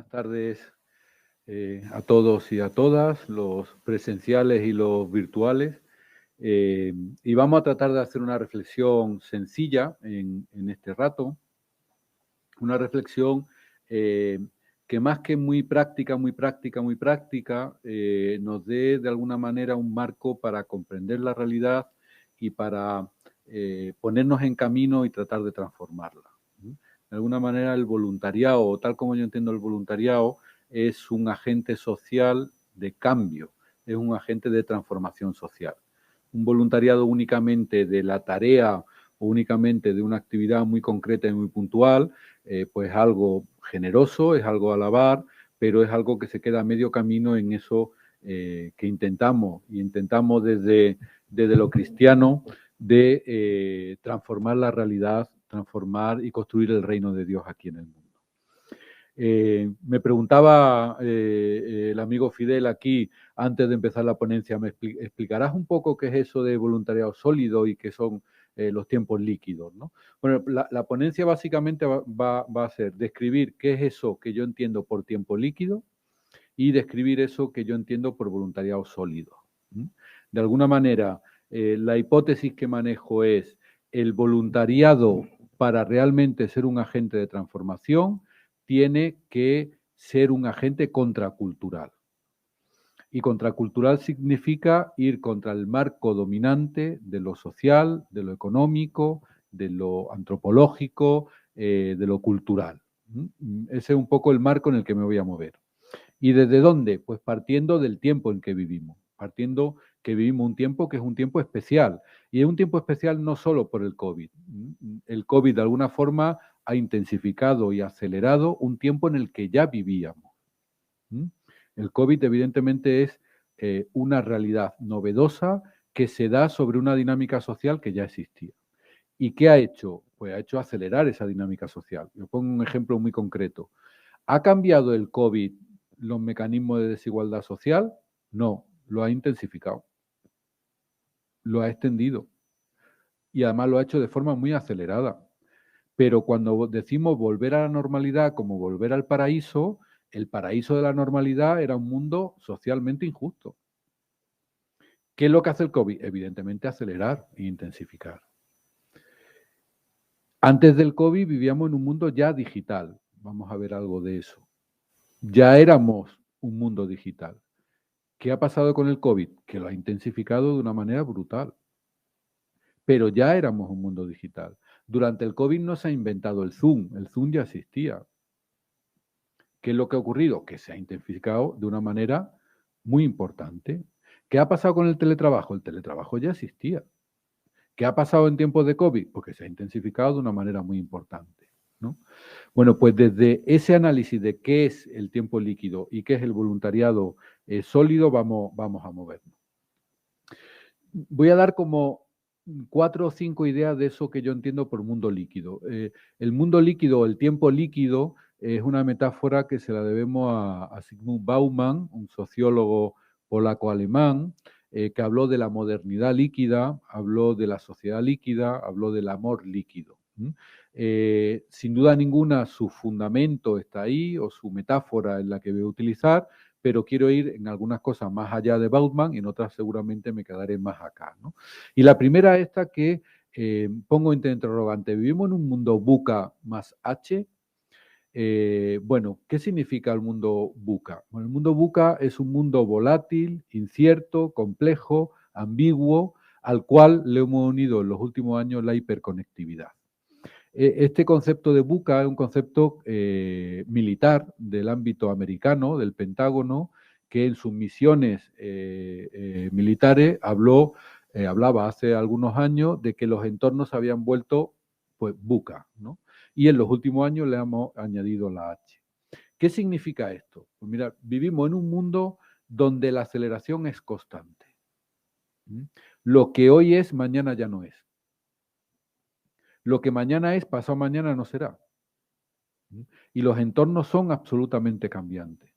buenas tardes a todos y a todas, los presenciales y los virtuales. Y vamos a tratar de hacer una reflexión sencilla en este rato, una reflexión que más que muy práctica, nos dé de alguna manera un marco para comprender la realidad y para ponernos en camino y tratar de transformarla. De alguna manera el voluntariado, tal como yo entiendo el voluntariado, es un agente social de cambio, es un agente de transformación social. Un voluntariado únicamente de la tarea o únicamente de una actividad muy concreta y muy puntual, pues es algo generoso, es algo a alabar, pero es algo que se queda a medio camino en eso que intentamos desde lo cristiano de transformar la realidad, transformar y construir el reino de Dios aquí en el mundo. Me preguntaba el amigo Fidel aquí, antes de empezar la ponencia, ¿me explicarás un poco qué es eso de voluntariado sólido y qué son los tiempos líquidos, ¿no? Bueno, la ponencia básicamente va a ser describir qué es eso que yo entiendo por tiempo líquido y describir eso que yo entiendo por voluntariado sólido. De alguna manera, la hipótesis que manejo es el voluntariado para realmente ser un agente de transformación tiene que ser un agente contracultural. Y contracultural significa ir contra el marco dominante de lo social, de lo económico, de lo antropológico, de lo cultural. Ese es un poco el marco en el que me voy a mover. ¿Y desde dónde? Pues partiendo del tiempo en que vivimos, partiendo que vivimos un tiempo que es un tiempo especial. Y es un tiempo especial no solo por el COVID. El COVID de alguna forma ha intensificado y acelerado un tiempo en el que ya vivíamos. El COVID evidentemente es una realidad novedosa que se da sobre una dinámica social que ya existía. ¿Y qué ha hecho? Pues ha hecho acelerar esa dinámica social. Yo pongo un ejemplo muy concreto. ¿Ha cambiado el COVID los mecanismos de desigualdad social? No, lo ha intensificado, lo ha extendido y además lo ha hecho de forma muy acelerada. Pero cuando decimos volver a la normalidad como volver al paraíso, el paraíso de la normalidad era un mundo socialmente injusto. ¿Qué es lo que hace el COVID? Evidentemente acelerar e intensificar. Antes del COVID vivíamos en un mundo ya digital. Vamos a ver algo de eso. Ya éramos un mundo digital. ¿Qué ha pasado con el COVID? Que lo ha intensificado de una manera brutal. Pero ya éramos un mundo digital. Durante el COVID no se ha inventado el Zoom ya existía. ¿Qué es lo que ha ocurrido? Que se ha intensificado de una manera muy importante. ¿Qué ha pasado con el teletrabajo? El teletrabajo ya existía. ¿Qué ha pasado en tiempos de COVID? Porque se ha intensificado de una manera muy importante, ¿no? Bueno, pues desde ese análisis de qué es el tiempo líquido y qué es el voluntariado sólido, vamos a movernos. Voy a dar como 4 o 5 ideas de eso que yo entiendo por mundo líquido. El mundo líquido, el tiempo líquido, es una metáfora que se la debemos a Zygmunt Bauman, un sociólogo polaco-alemán, que habló de la modernidad líquida, habló de la sociedad líquida, habló del amor líquido. Sin duda ninguna su fundamento está ahí, o su metáfora es la que voy a utilizar, pero quiero ir en algunas cosas más allá de Bauman y en otras seguramente me quedaré más acá, ¿no? Y la primera esta que pongo entre interrogante, ¿vivimos en un mundo VUCA más H? Bueno, ¿qué significa el mundo VUCA? Bueno, el mundo VUCA es un mundo volátil, incierto, complejo, ambiguo, al cual le hemos unido en los últimos años la hiperconectividad. Este concepto de VUCA es un concepto militar del ámbito americano, del Pentágono, que en sus misiones militares hablaba hace algunos años de que los entornos se habían vuelto pues VUCA, ¿no? Y en los últimos años le hemos añadido la H. ¿Qué significa esto? Pues mira, vivimos en un mundo donde la aceleración es constante. Lo que hoy es, mañana ya no es. Lo que mañana es, pasado mañana no será. Y los entornos son absolutamente cambiantes.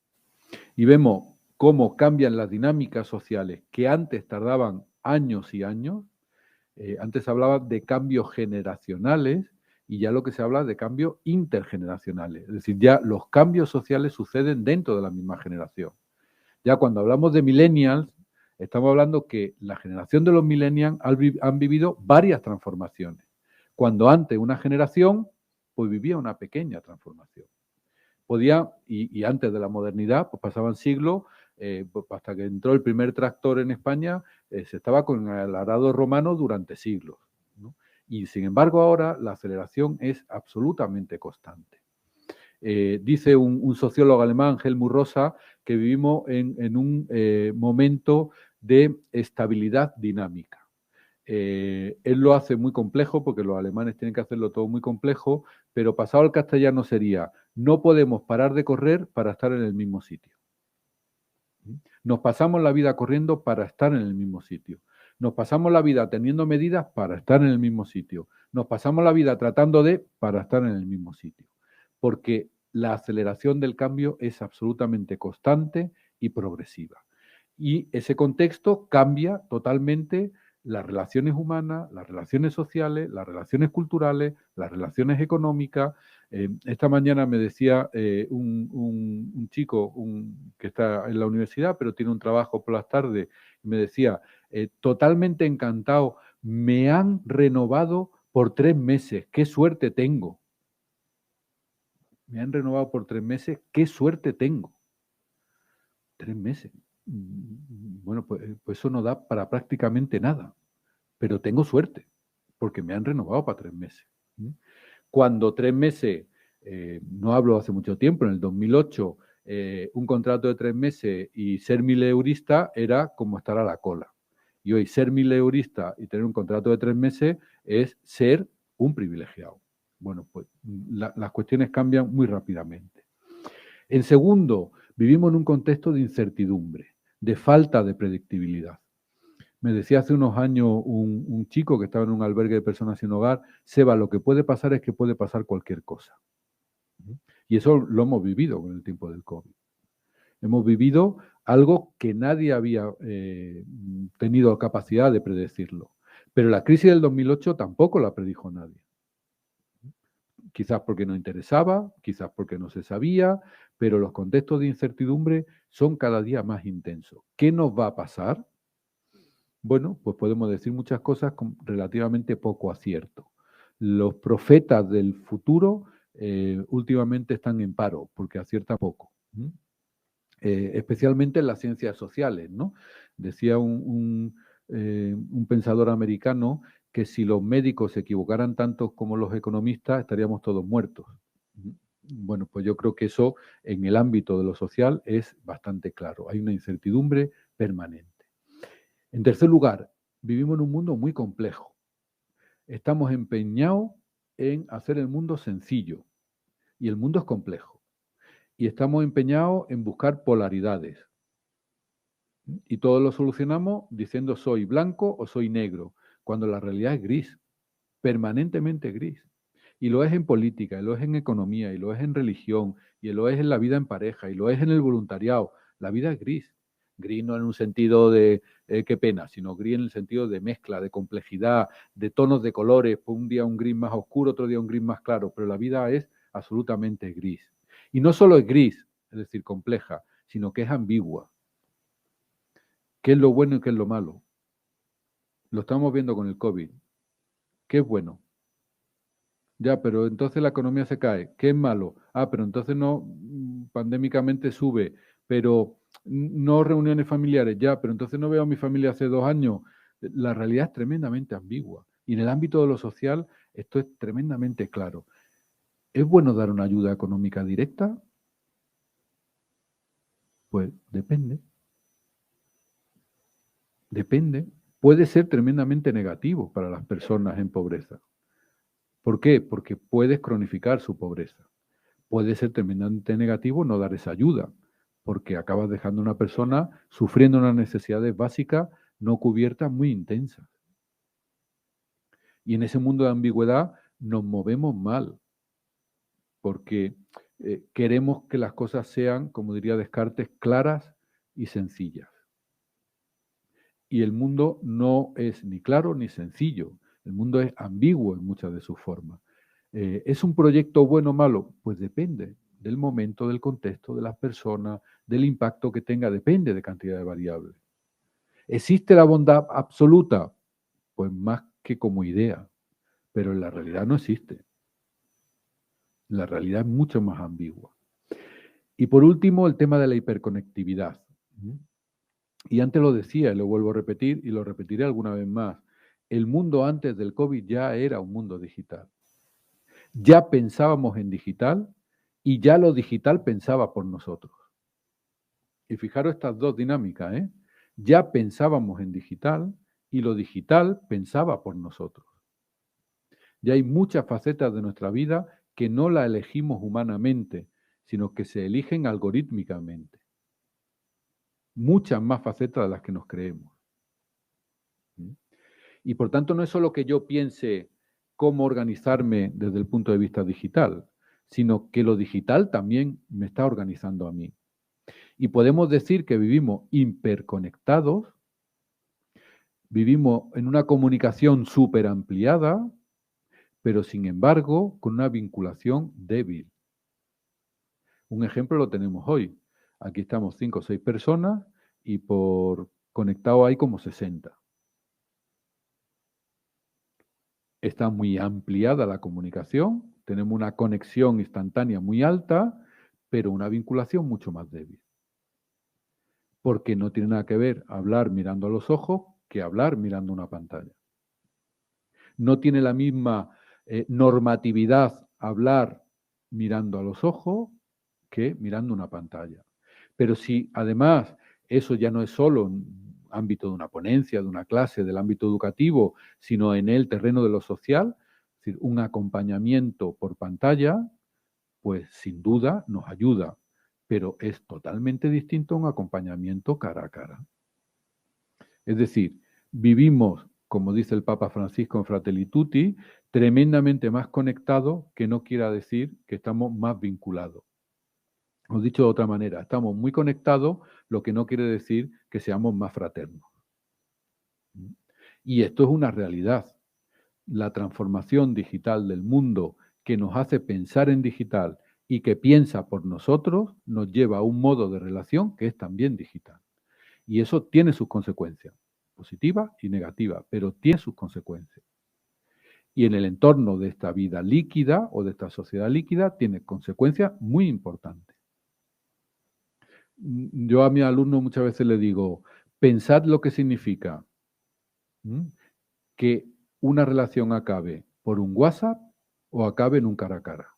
Y vemos cómo cambian las dinámicas sociales que antes tardaban años y años. Antes hablaba de cambios generacionales y ya lo que se habla de cambios intergeneracionales. Es decir, ya los cambios sociales suceden dentro de la misma generación. Ya cuando hablamos de millennials, estamos hablando que la generación de los millennials han vivido varias transformaciones. Cuando antes una generación, pues vivía una pequeña transformación. Podía, y antes de la modernidad, pues pasaban siglos, pues hasta que entró el primer tractor en España, se estaba con el arado romano durante siglos, ¿no? Y sin embargo ahora la aceleración es absolutamente constante. Dice un sociólogo alemán, Helmut Rosa, que vivimos en un momento de estabilidad dinámica. Él lo hace muy complejo porque los alemanes tienen que hacerlo todo muy complejo, pero pasado al castellano sería, no podemos parar de correr para estar en el mismo sitio. Nos pasamos la vida corriendo para estar en el mismo sitio. Nos pasamos la vida teniendo medidas para estar en el mismo sitio. Nos pasamos la vida tratando de para estar en el mismo sitio. Porque la aceleración del cambio es absolutamente constante y progresiva. Y ese contexto cambia totalmente las relaciones humanas, las relaciones sociales, las relaciones culturales, las relaciones económicas. Esta mañana me decía un chico que está en la universidad, pero tiene un trabajo por las tardes, y me decía, totalmente encantado, me han renovado por 3 meses, qué suerte tengo. Me han renovado por 3 meses, qué suerte tengo. 3 meses. Bueno, pues eso no da para prácticamente nada, pero tengo suerte, porque me han renovado para 3 meses. Cuando 3 meses, no hablo hace mucho tiempo, en el 2008, un contrato de 3 meses y ser mileurista era como estar a la cola. Y hoy ser mileurista y tener un contrato de 3 meses es ser un privilegiado. Bueno, pues las cuestiones cambian muy rápidamente. En segundo, vivimos en un contexto de incertidumbre, de falta de predictibilidad. Me decía hace unos años un chico que estaba en un albergue de personas sin hogar, Seba, lo que puede pasar es que puede pasar cualquier cosa. Y eso lo hemos vivido con el tiempo del COVID. Hemos vivido algo que nadie había tenido capacidad de predecirlo. Pero la crisis del 2008 tampoco la predijo nadie. Quizás porque no interesaba, quizás porque no se sabía, pero los contextos de incertidumbre son cada día más intensos. ¿Qué nos va a pasar? Bueno, pues podemos decir muchas cosas con relativamente poco acierto. Los profetas del futuro últimamente están en paro porque aciertan poco, especialmente en las ciencias sociales, ¿no? Decía un pensador americano que si los médicos se equivocaran tanto como los economistas, estaríamos todos muertos. Bueno, pues yo creo que eso en el ámbito de lo social es bastante claro. Hay una incertidumbre permanente. En tercer lugar, vivimos en un mundo muy complejo. Estamos empeñados en hacer el mundo sencillo y el mundo es complejo. Y estamos empeñados en buscar polaridades. Y todo lo solucionamos diciendo soy blanco o soy negro, cuando la realidad es gris, permanentemente gris. Y lo es en política, y lo es en economía, y lo es en religión, y lo es en la vida en pareja, y lo es en el voluntariado. La vida es gris. Gris no en un sentido de qué pena, sino gris en el sentido de mezcla, de complejidad, de tonos de colores, pues un día un gris más oscuro, otro día un gris más claro, pero la vida es absolutamente gris. Y no solo es gris, es decir, compleja, sino que es ambigua. ¿Qué es lo bueno y qué es lo malo? Lo estamos viendo con el COVID. ¿Qué es bueno? Ya, pero entonces la economía se cae. ¿Qué es malo? Ah, pero entonces no, pandémicamente sube, pero no reuniones familiares. Ya, pero entonces no veo a mi familia hace 2 años. La realidad es tremendamente ambigua. Y en el ámbito de lo social, esto es tremendamente claro. ¿Es bueno dar una ayuda económica directa? Pues depende. Depende. Puede ser tremendamente negativo para las personas en pobreza. ¿Por qué? Porque puedes cronificar su pobreza. Puede ser tremendamente negativo no dar esa ayuda, porque acabas dejando a una persona sufriendo unas necesidades básicas no cubiertas muy intensas. Y en ese mundo de ambigüedad nos movemos mal, porque queremos que las cosas sean, como diría Descartes, claras y sencillas. Y el mundo no es ni claro ni sencillo, el mundo es ambiguo en muchas de sus formas. ¿Es un proyecto bueno o malo? Pues depende del momento, del contexto, de las personas, del impacto que tenga, depende de cantidad de variables. ¿Existe la bondad absoluta? Pues más que como idea, pero en la realidad no existe. La realidad es mucho más ambigua. Y por último, el tema de la hiperconectividad. Y antes lo decía, y lo vuelvo a repetir, y lo repetiré alguna vez más. El mundo antes del COVID ya era un mundo digital. Ya pensábamos en digital y ya lo digital pensaba por nosotros. Y fijaros estas dos dinámicas, ¿eh? Ya pensábamos en digital y lo digital pensaba por nosotros. Ya hay muchas facetas de nuestra vida que no la elegimos humanamente, sino que se eligen algorítmicamente. Muchas más facetas de las que nos creemos. Y por tanto no es solo que yo piense cómo organizarme desde el punto de vista digital, sino que lo digital también me está organizando a mí. Y podemos decir que vivimos hiperconectados, vivimos en una comunicación súper ampliada, pero sin embargo con una vinculación débil. Un ejemplo lo tenemos hoy. Aquí estamos 5 o 6 personas y por conectado hay como 60. Está muy ampliada la comunicación, tenemos una conexión instantánea muy alta, pero una vinculación mucho más débil. Porque no tiene nada que ver hablar mirando a los ojos que hablar mirando una pantalla. No tiene la misma normatividad hablar mirando a los ojos que mirando una pantalla. Pero si además eso ya no es solo en ámbito de una ponencia, de una clase, del ámbito educativo, sino en el terreno de lo social, es decir, un acompañamiento por pantalla, pues sin duda nos ayuda, pero es totalmente distinto a un acompañamiento cara a cara. Es decir, vivimos, como dice el Papa Francisco en Fratelli Tutti, tremendamente más conectados, que no quiera decir que estamos más vinculados. O dicho de otra manera, estamos muy conectados, lo que no quiere decir que seamos más fraternos. Y esto es una realidad. La transformación digital del mundo que nos hace pensar en digital y que piensa por nosotros, nos lleva a un modo de relación que es también digital. Y eso tiene sus consecuencias, positivas y negativas, pero tiene sus consecuencias. Y en el entorno de esta vida líquida o de esta sociedad líquida tiene consecuencias muy importantes. Yo a mis alumnos muchas veces les digo, pensad lo que significa que una relación acabe por un WhatsApp o acabe en un cara a cara.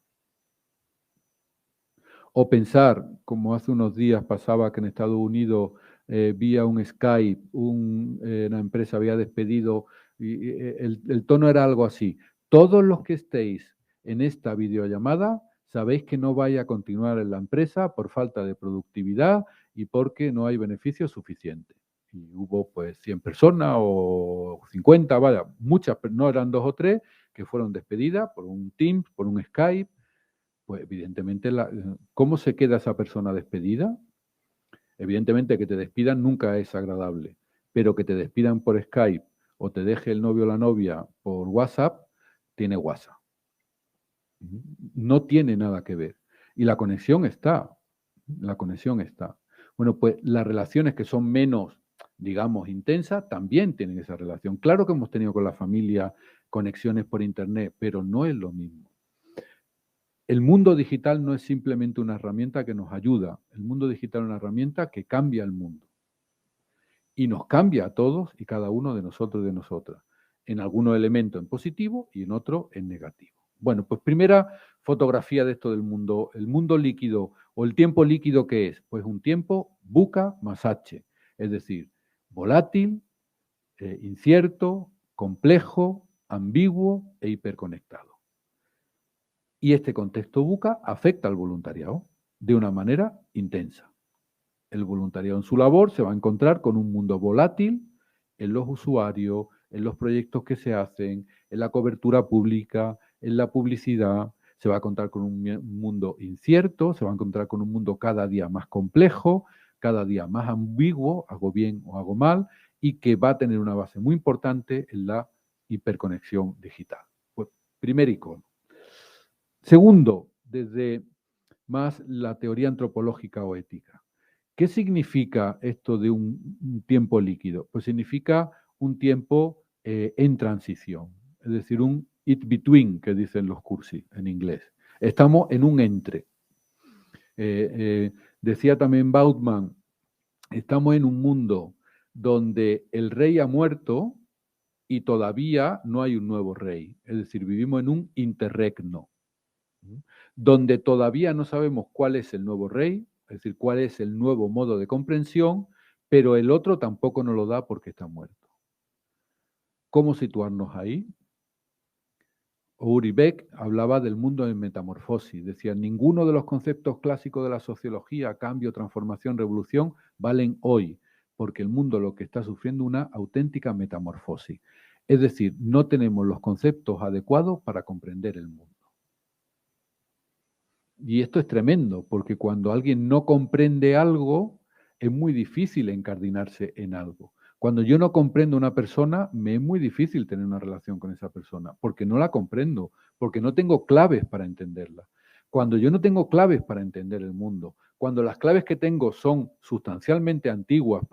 O pensar, como hace unos días pasaba que en Estados Unidos vía un Skype, una empresa había despedido, y el tono era algo así. Todos los que estéis en esta videollamada sabéis que no vais a continuar en la empresa por falta de productividad y porque no hay beneficios suficientes. Y hubo pues 100 personas o 50, vaya, muchas, no eran 2 o 3, que fueron despedidas por un Teams, por un Skype. Pues evidentemente, ¿cómo se queda esa persona despedida? Evidentemente que te despidan nunca es agradable, pero que te despidan por Skype o te deje el novio o la novia por WhatsApp, tiene WhatsApp. No tiene nada que ver. Y la conexión está. La conexión está. Bueno, pues las relaciones que son menos, digamos, intensas, también tienen esa relación. Claro que hemos tenido con la familia conexiones por Internet, pero no es lo mismo. El mundo digital no es simplemente una herramienta que nos ayuda. El mundo digital es una herramienta que cambia el mundo. Y nos cambia a todos y cada uno de nosotros y de nosotras. En algunos elementos en positivo y en otros en negativo. Bueno, pues primera fotografía de esto del mundo. El mundo líquido o el tiempo líquido, ¿qué es? Pues un tiempo VUCA más H. Es decir, volátil, incierto, complejo, ambiguo e hiperconectado. Y este contexto VUCA afecta al voluntariado de una manera intensa. El voluntariado en su labor se va a encontrar con un mundo volátil en los usuarios, en los proyectos que se hacen, en la cobertura pública, en la publicidad. Se va a encontrar con un mundo incierto, se va a encontrar con un mundo cada día más complejo, cada día más ambiguo, hago bien o hago mal, y que va a tener una base muy importante en la hiperconexión digital. Pues, primer icono. Segundo, desde más la teoría antropológica o ética. ¿Qué significa esto de un tiempo líquido? Pues significa un tiempo en transición, es decir, un it between, que dicen los cursi en inglés. Estamos en un entre. Decía también Bautman, estamos en un mundo donde el rey ha muerto y todavía no hay un nuevo rey. Es decir, vivimos en un interregno, donde todavía no sabemos cuál es el nuevo rey, es decir, cuál es el nuevo modo de comprensión, pero el otro tampoco nos lo da porque está muerto. ¿Cómo situarnos ahí? Uri Beck hablaba del mundo en metamorfosis, decía, ninguno de los conceptos clásicos de la sociología, cambio, transformación, revolución, valen hoy, porque el mundo lo que está sufriendo una auténtica metamorfosis. Es decir, no tenemos los conceptos adecuados para comprender el mundo. Y esto es tremendo, porque cuando alguien no comprende algo, es muy difícil encardinarse en algo. Cuando yo no comprendo a una persona, me es muy difícil tener una relación con esa persona, porque no la comprendo, porque no tengo claves para entenderla. Cuando yo no tengo claves para entender el mundo, cuando las claves que tengo son sustancialmente antiguas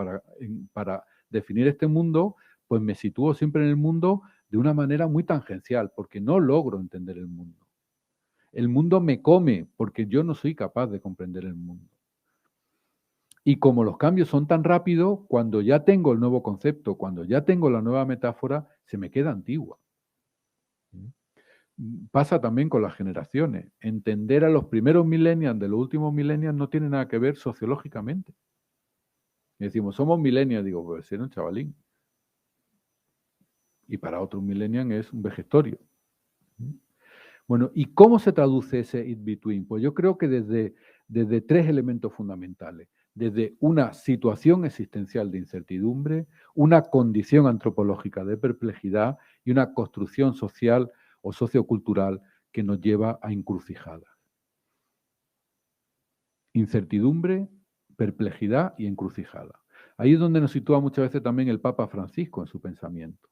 para definir este mundo, pues me sitúo siempre en el mundo de una manera muy tangencial, porque no logro entender el mundo. El mundo me come porque yo no soy capaz de comprender el mundo. Y como los cambios son tan rápidos, cuando ya tengo el nuevo concepto, cuando ya tengo la nueva metáfora, se me queda antigua. Pasa también con las generaciones. Entender a los primeros millennials de los últimos millennials no tiene nada que ver sociológicamente. Y decimos, somos millennials, digo, pues era un chavalín. Y para otros millennials es un vejestorio. Bueno, ¿y cómo se traduce ese in-between? Pues yo creo que desde tres elementos fundamentales. Desde una situación existencial de incertidumbre, una condición antropológica de perplejidad y una construcción social o sociocultural que nos lleva a encrucijadas. Incertidumbre, perplejidad y encrucijada. Ahí es donde nos sitúa muchas veces también el Papa Francisco en su pensamiento.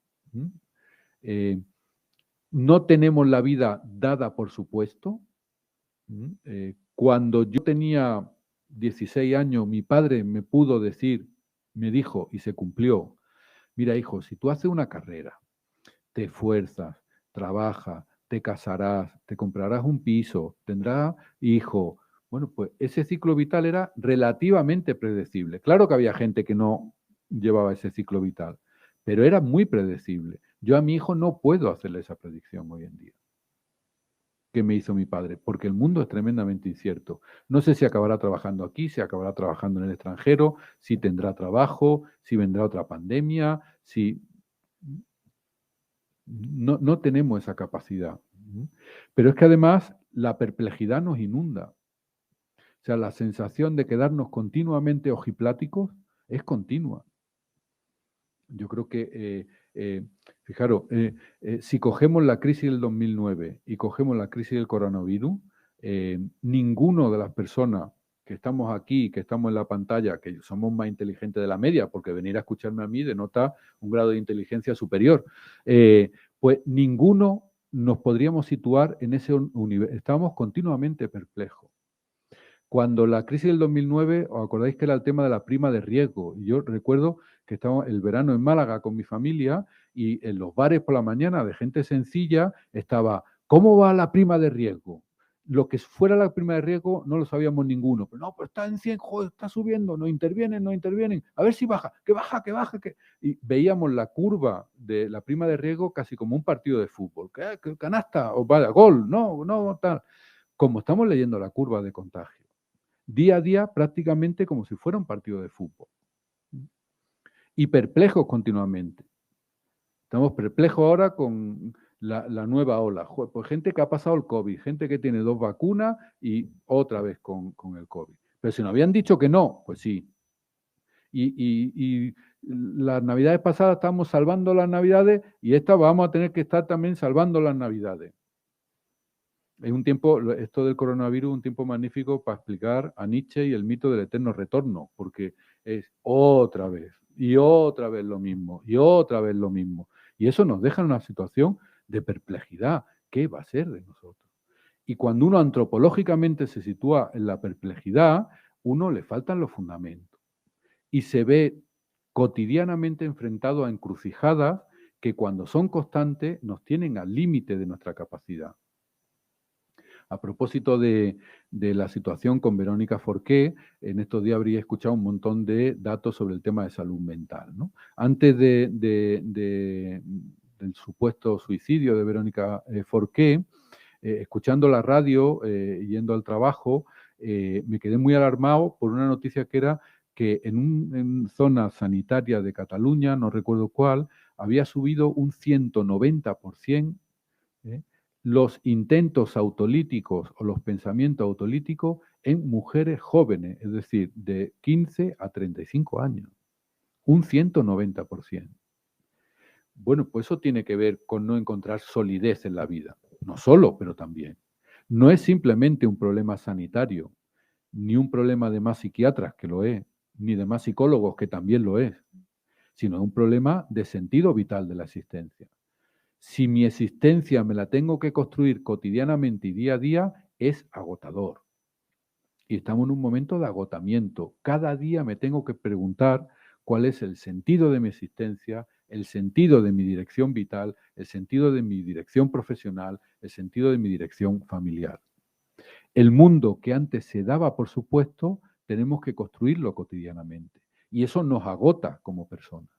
No tenemos la vida dada por supuesto. Cuando yo tenía 16 años, mi padre me pudo decir, me dijo y se cumplió, mira hijo, si tú haces una carrera, te esfuerzas, trabajas, te casarás, te comprarás un piso, tendrás hijo, bueno, pues ese ciclo vital era relativamente predecible. Claro que había gente que no llevaba ese ciclo vital, pero era muy predecible. Yo a mi hijo no puedo hacerle esa predicción hoy en día que me hizo mi padre, porque el mundo es tremendamente incierto. No sé si acabará trabajando aquí, si acabará trabajando en el extranjero, si tendrá trabajo, si vendrá otra pandemia, si... No tenemos esa capacidad. Pero es que además la perplejidad nos inunda. O sea, la sensación de quedarnos continuamente ojipláticos es continua. Yo creo que, fijaros, si cogemos la crisis del 2009 y cogemos la crisis del coronavirus, ninguno de las personas que estamos aquí, que estamos en la pantalla, que somos más inteligentes de la media, porque venir a escucharme a mí denota un grado de inteligencia superior, pues ninguno nos podríamos situar en ese universo. Estamos continuamente perplejos. Cuando la crisis del 2009, os acordáis que era el tema de la prima de riesgo. Y yo recuerdo que estaba el verano en Málaga con mi familia y en los bares por la mañana de gente sencilla estaba, ¿cómo va la prima de riesgo? Lo que fuera la prima de riesgo no lo sabíamos ninguno. Pero no, pero está en 100, joder, está subiendo, no intervienen, no intervienen. A ver si baja, que baja, que baja. Que... Y veíamos la curva de la prima de riesgo casi como un partido de fútbol. ¿Qué canasta? O vaya, gol, no, no, tal. Como estamos leyendo la curva de contagio día a día prácticamente como si fuera un partido de fútbol. Y perplejos continuamente. Estamos perplejos ahora con la nueva ola. Pues gente que ha pasado el COVID, gente que tiene 2 vacunas y otra vez con el COVID. Pero si nos habían dicho que no, pues sí. Y las navidades pasadas estábamos salvando las navidades y esta vamos a tener que estar también salvando las navidades. Es un tiempo, esto del coronavirus, un tiempo magnífico para explicar a Nietzsche y el mito del eterno retorno, porque es otra vez, y otra vez lo mismo, y otra vez lo mismo. Y eso nos deja en una situación de perplejidad. ¿Qué va a ser de nosotros? Y cuando uno antropológicamente se sitúa en la perplejidad, uno le faltan los fundamentos y se ve cotidianamente enfrentado a encrucijadas que cuando son constantes nos tienen al límite de nuestra capacidad. A propósito de la situación con Verónica Forqué, en estos días habría escuchado un montón de datos sobre el tema de salud mental, ¿no? Antes del supuesto suicidio de Verónica Forqué, escuchando la radio, yendo al trabajo, me quedé muy alarmado por una noticia que era que en zona sanitaria de Cataluña, no recuerdo cuál, había subido un 190%, ¿eh? Los intentos autolíticos o los pensamientos autolíticos en mujeres jóvenes, es decir, de 15 a 35 años. Un 190%. Bueno, pues eso tiene que ver con no encontrar solidez en la vida. No solo, pero también. No es simplemente un problema sanitario, ni un problema de más psiquiatras, que lo es, ni de más psicólogos, que también lo es, sino un problema de sentido vital de la existencia. Si mi existencia me la tengo que construir cotidianamente y día a día, es agotador. Y estamos en un momento de agotamiento. Cada día me tengo que preguntar cuál es el sentido de mi existencia, el sentido de mi dirección vital, el sentido de mi dirección profesional, el sentido de mi dirección familiar. El mundo que antes se daba por supuesto, tenemos que construirlo cotidianamente. Y eso nos agota como personas.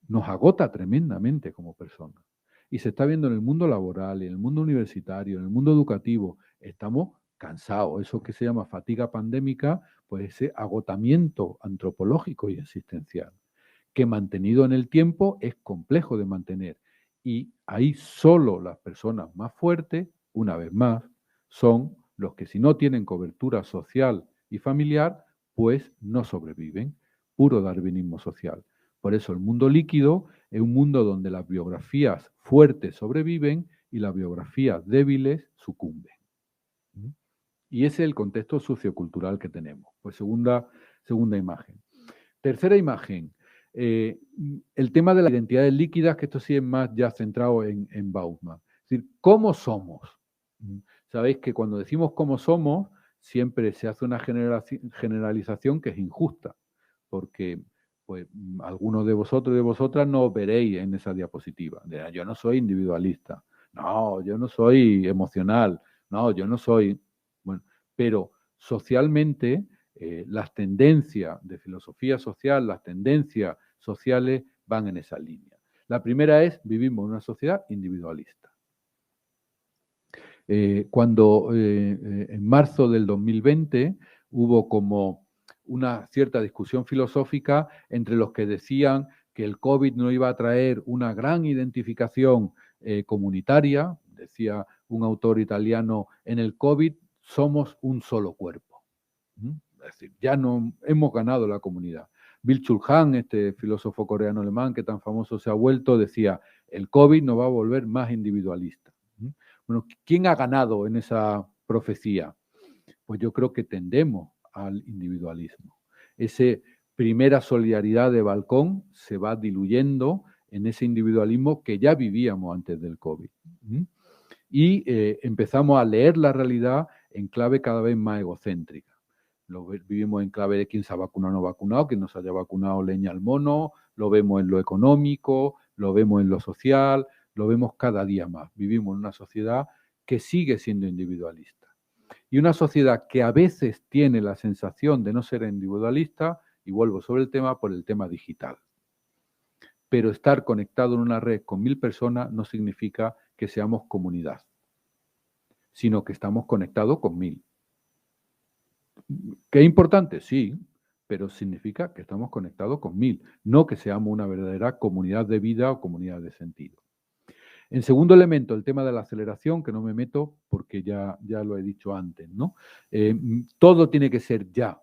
Nos agota tremendamente como personas. Y se está viendo en el mundo laboral, en el mundo universitario, en el mundo educativo. Estamos cansados. Eso que se llama fatiga pandémica, pues ese agotamiento antropológico y existencial, que mantenido en el tiempo es complejo de mantener. Y ahí solo las personas más fuertes, una vez más, son los que si no tienen cobertura social y familiar, pues no sobreviven. Puro darwinismo social. Por eso el mundo líquido es un mundo donde las biografías fuertes sobreviven y las biografías débiles sucumben. Y ese es el contexto sociocultural que tenemos. Pues segunda imagen. Tercera imagen, el tema de las identidades líquidas, que esto sí es más ya centrado en Bauman. Es decir, ¿cómo somos? Sabéis que cuando decimos cómo somos, siempre se hace una generalización que es injusta, porque pues algunos de vosotros y de vosotras no veréis en esa diapositiva. Yo no soy individualista, no, yo no soy emocional, no, yo no soy... Bueno, pero socialmente las tendencias de filosofía social, las tendencias sociales van en esa línea. La primera es, vivimos en una sociedad individualista. Cuando en marzo del 2020 hubo como una cierta discusión filosófica entre los que decían que el COVID no iba a traer una gran identificación comunitaria, decía un autor italiano, en el COVID somos un solo cuerpo. Es decir, ya no hemos ganado la comunidad. Byung-Chul Han, este filósofo coreano-alemán que tan famoso se ha vuelto, decía, el COVID nos va a volver más individualista. Bueno, ¿quién ha ganado en esa profecía? Pues yo creo que tendemos al individualismo. Esa primera solidaridad de balcón se va diluyendo en ese individualismo que ya vivíamos antes del COVID. Y empezamos a leer la realidad en clave cada vez más egocéntrica. Lo vivimos en clave de quién se ha vacunado o no vacunado, quién no se haya vacunado leña al mono, lo vemos en lo económico, lo vemos en lo social, lo vemos cada día más. Vivimos en una sociedad que sigue siendo individualista. Y una sociedad que a veces tiene la sensación de no ser individualista, y vuelvo sobre el tema por el tema digital. Pero estar conectado en una red con 1000 personas no significa que seamos comunidad, sino que estamos conectados con 1000. ¿Qué es importante? Sí, pero significa que estamos conectados con 1000, no que seamos una verdadera comunidad de vida o comunidad de sentido. En segundo elemento, el tema de la aceleración, que no me meto porque ya lo he dicho antes, ¿no? Todo tiene que ser ya.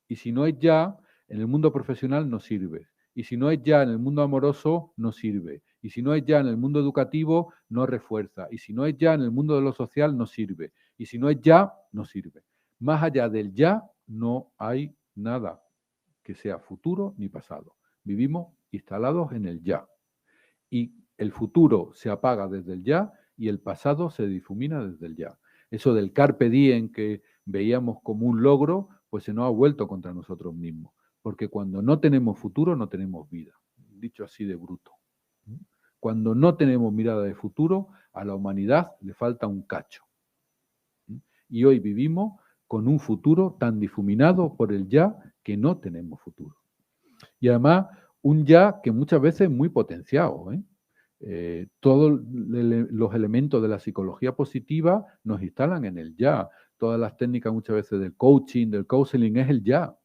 Y si no es ya, en el mundo profesional no sirve. Y si no es ya en el mundo amoroso, no sirve. Y si no es ya en el mundo educativo, no refuerza. Y si no es ya en el mundo de lo social, no sirve. Y si no es ya, no sirve. Más allá del ya, no hay nada que sea futuro ni pasado. Vivimos instalados en el ya. Y el futuro se apaga desde el ya y el pasado se difumina desde el ya. Eso del carpe diem que veíamos como un logro, pues se nos ha vuelto contra nosotros mismos. Porque cuando no tenemos futuro, no tenemos vida. Dicho así de bruto. Cuando no tenemos mirada de futuro, a la humanidad le falta un cacho. Y hoy vivimos con un futuro tan difuminado por el ya que no tenemos futuro. Y además, un ya que muchas veces es muy potenciado. Todos los elementos de la psicología positiva nos instalan en el ya. Todas las técnicas muchas veces del coaching, del counseling, es el ya.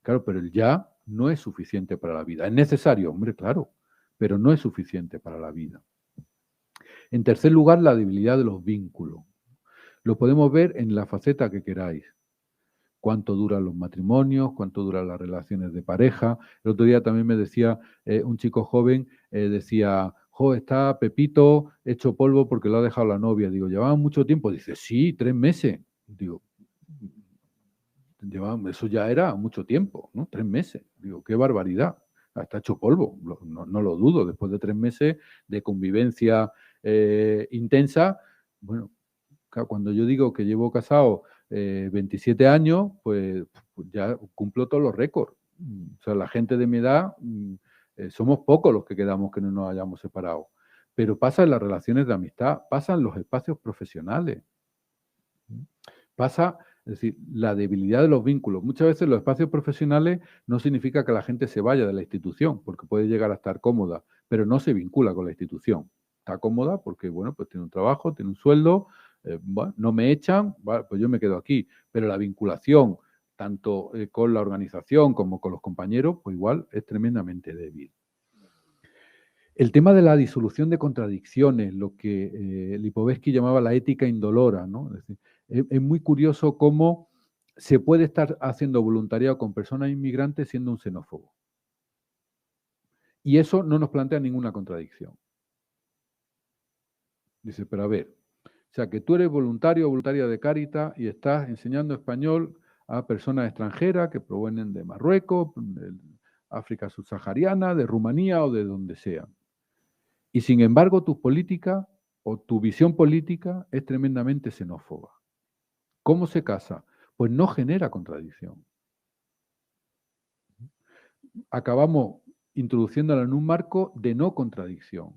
Claro, pero el ya no es suficiente para la vida. Es necesario, hombre, claro, pero no es suficiente para la vida. En tercer lugar, la debilidad de los vínculos. Lo podemos ver en la faceta que queráis. Cuánto duran los matrimonios, cuánto duran las relaciones de pareja. El otro día también me decía un chico joven, decía, jo, está Pepito hecho polvo porque lo ha dejado la novia. Digo, ¿llevaba mucho tiempo? Dice, sí, 3 meses. Digo, eso ya era mucho tiempo, ¿no? 3 meses. Digo, qué barbaridad. Está hecho polvo, no lo dudo. Después de 3 meses de convivencia intensa, bueno, cuando yo digo que llevo casado 27 años, pues ya cumplo todos los récords. O sea, la gente de mi edad, somos pocos los que quedamos que no nos hayamos separado. Pero pasa en las relaciones de amistad, pasa en los espacios profesionales. Pasa, es decir, la debilidad de los vínculos. Muchas veces los espacios profesionales no significa que la gente se vaya de la institución, porque puede llegar a estar cómoda, pero no se vincula con la institución. Está cómoda porque, bueno, pues tiene un trabajo, tiene un sueldo, bueno, no me echan, vale, pues yo me quedo aquí. Pero la vinculación, tanto con la organización como con los compañeros, pues igual es tremendamente débil. El tema de la disolución de contradicciones, lo que Lipovetsky llamaba la ética indolora, ¿no? Es decir, es muy curioso cómo se puede estar haciendo voluntariado con personas inmigrantes siendo un xenófobo. Y eso no nos plantea ninguna contradicción. Dice, pero a ver, o sea, que tú eres voluntario o voluntaria de Cáritas y estás enseñando español a personas extranjeras que provienen de Marruecos, de África subsahariana, de Rumanía o de donde sea. Y sin embargo, tu política o tu visión política es tremendamente xenófoba. ¿Cómo se casa? Pues no genera contradicción. Acabamos introduciéndola en un marco de no contradicción.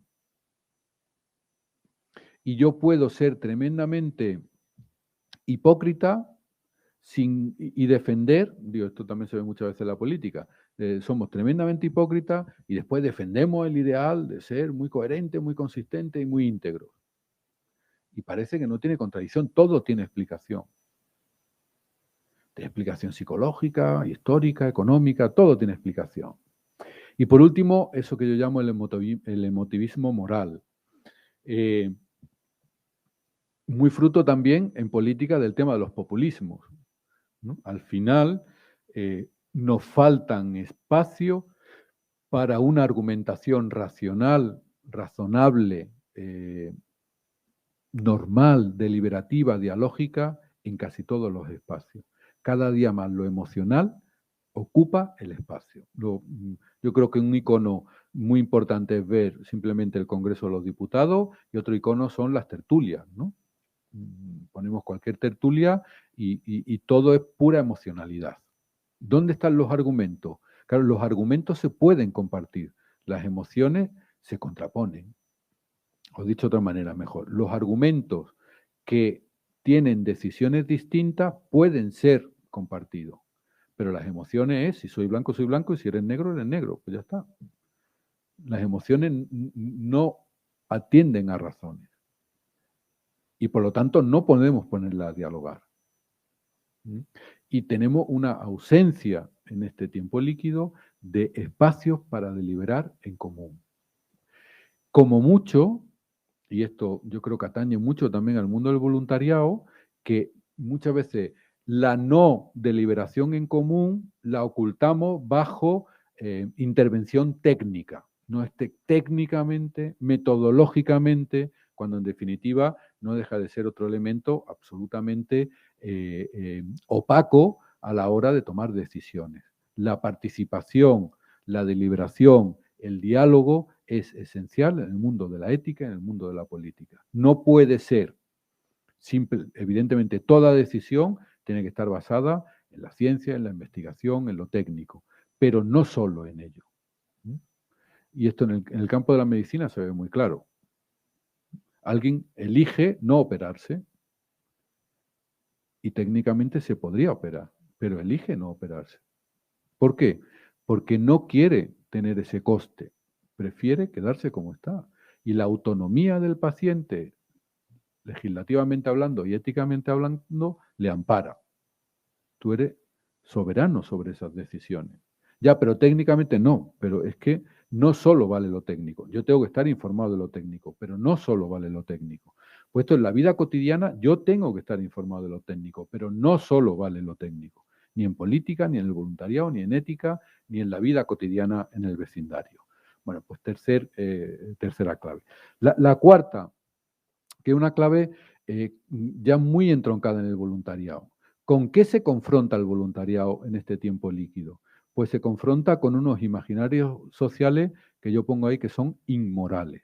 Y yo puedo ser tremendamente hipócrita y defender, digo, esto también se ve muchas veces en la política, somos tremendamente hipócritas y después defendemos el ideal de ser muy coherente, muy consistente y muy íntegro. Y parece que no tiene contradicción, todo tiene explicación. Tiene explicación psicológica, histórica, económica, todo tiene explicación. Y por último, eso que yo llamo el emotivismo moral. Muy fruto también en política del tema de los populismos, ¿no? Al final, nos faltan espacio para una argumentación racional, razonable, normal, deliberativa, dialógica en casi todos los espacios. Cada día más lo emocional ocupa el espacio. Yo creo que un icono muy importante es ver simplemente el Congreso de los Diputados y otro icono son las tertulias, ¿no? Ponemos cualquier tertulia y todo es pura emocionalidad. ¿Dónde están los argumentos? Claro, los argumentos se pueden compartir, las emociones se contraponen. O dicho de otra manera, mejor, los argumentos que tienen decisiones distintas pueden ser compartidos, pero las emociones es, si soy blanco, y si eres negro, pues ya está. Las emociones no atienden a razones y por lo tanto no podemos ponerlas a dialogar. Y tenemos una ausencia en este tiempo líquido de espacios para deliberar en común. Como mucho, y esto yo creo que atañe mucho también al mundo del voluntariado, que muchas veces la no deliberación en común la ocultamos bajo intervención técnica. No esté técnicamente, metodológicamente, cuando en definitiva no deja de ser otro elemento absolutamente opaco a la hora de tomar decisiones. La participación, la deliberación, el diálogo es esencial en el mundo de la ética, en el mundo de la política. No puede ser simple, evidentemente toda decisión tiene que estar basada en la ciencia, en la investigación, en lo técnico, pero no solo en ello. Y esto en el campo de la medicina se ve muy claro. Alguien elige no operarse y técnicamente se podría operar, pero elige no operarse. ¿Por qué? Porque no quiere tener ese coste, prefiere quedarse como está. Y la autonomía del paciente, legislativamente hablando y éticamente hablando, le ampara. Tú eres soberano sobre esas decisiones. Ya, pero técnicamente no, pero es que no solo vale lo técnico. Yo tengo que estar informado de lo técnico, pero no solo vale lo técnico. Puesto en la vida cotidiana, yo tengo que estar informado de lo técnico, pero no solo vale lo técnico. Ni en política, ni en el voluntariado, ni en ética, ni en la vida cotidiana en el vecindario. Bueno, pues tercera clave. La cuarta, que es una clave ya muy entroncada en el voluntariado. ¿Con qué se confronta el voluntariado en este tiempo líquido? Pues se confronta con unos imaginarios sociales que yo pongo ahí que son inmorales.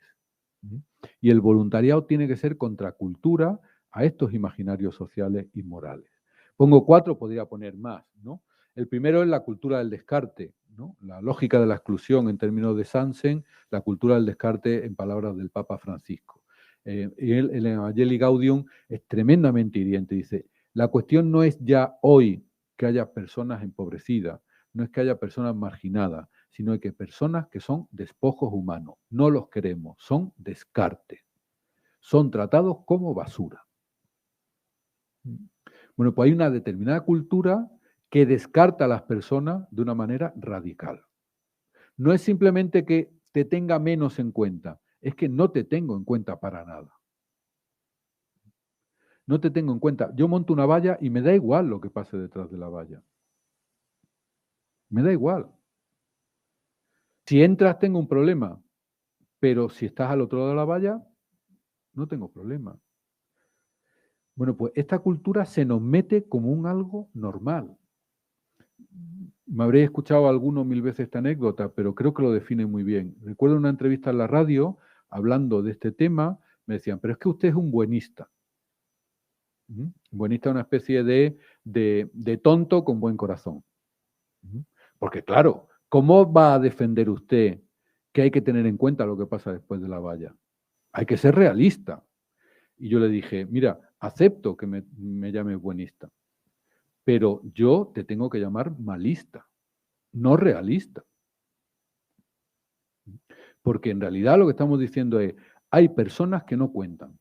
Y el voluntariado tiene que ser contracultura a estos imaginarios sociales inmorales. Pongo 4, podría poner más, ¿no? El primero es la cultura del descarte, ¿no? La lógica de la exclusión en términos de Sansen, la cultura del descarte en palabras del Papa Francisco. Y el Evangelii Gaudium es tremendamente hiriente. Dice, la cuestión no es ya hoy que haya personas empobrecidas, no es que haya personas marginadas, sino que personas que son despojos humanos. No los queremos, son descarte. Son tratados como basura. Bueno, pues hay una determinada cultura que descarta a las personas de una manera radical. No es simplemente que te tenga menos en cuenta, es que no te tengo en cuenta para nada. No te tengo en cuenta. Yo monto una valla y me da igual lo que pase detrás de la valla. Me da igual. Si entras tengo un problema, pero si estás al otro lado de la valla, no tengo problema. Bueno, pues esta cultura se nos mete como un algo normal. Me habréis escuchado alguno 1000 veces esta anécdota, pero creo que lo define muy bien. Recuerdo una entrevista en la radio, hablando de este tema, me decían, pero es que usted es un buenista. Un buenista es una especie de tonto con buen corazón. Porque claro, ¿cómo va a defender usted que hay que tener en cuenta lo que pasa después de la valla? Hay que ser realista. Y yo le dije, mira, acepto que me llames buenista, pero yo te tengo que llamar malista, no realista. Porque en realidad lo que estamos diciendo es, hay personas que no cuentan.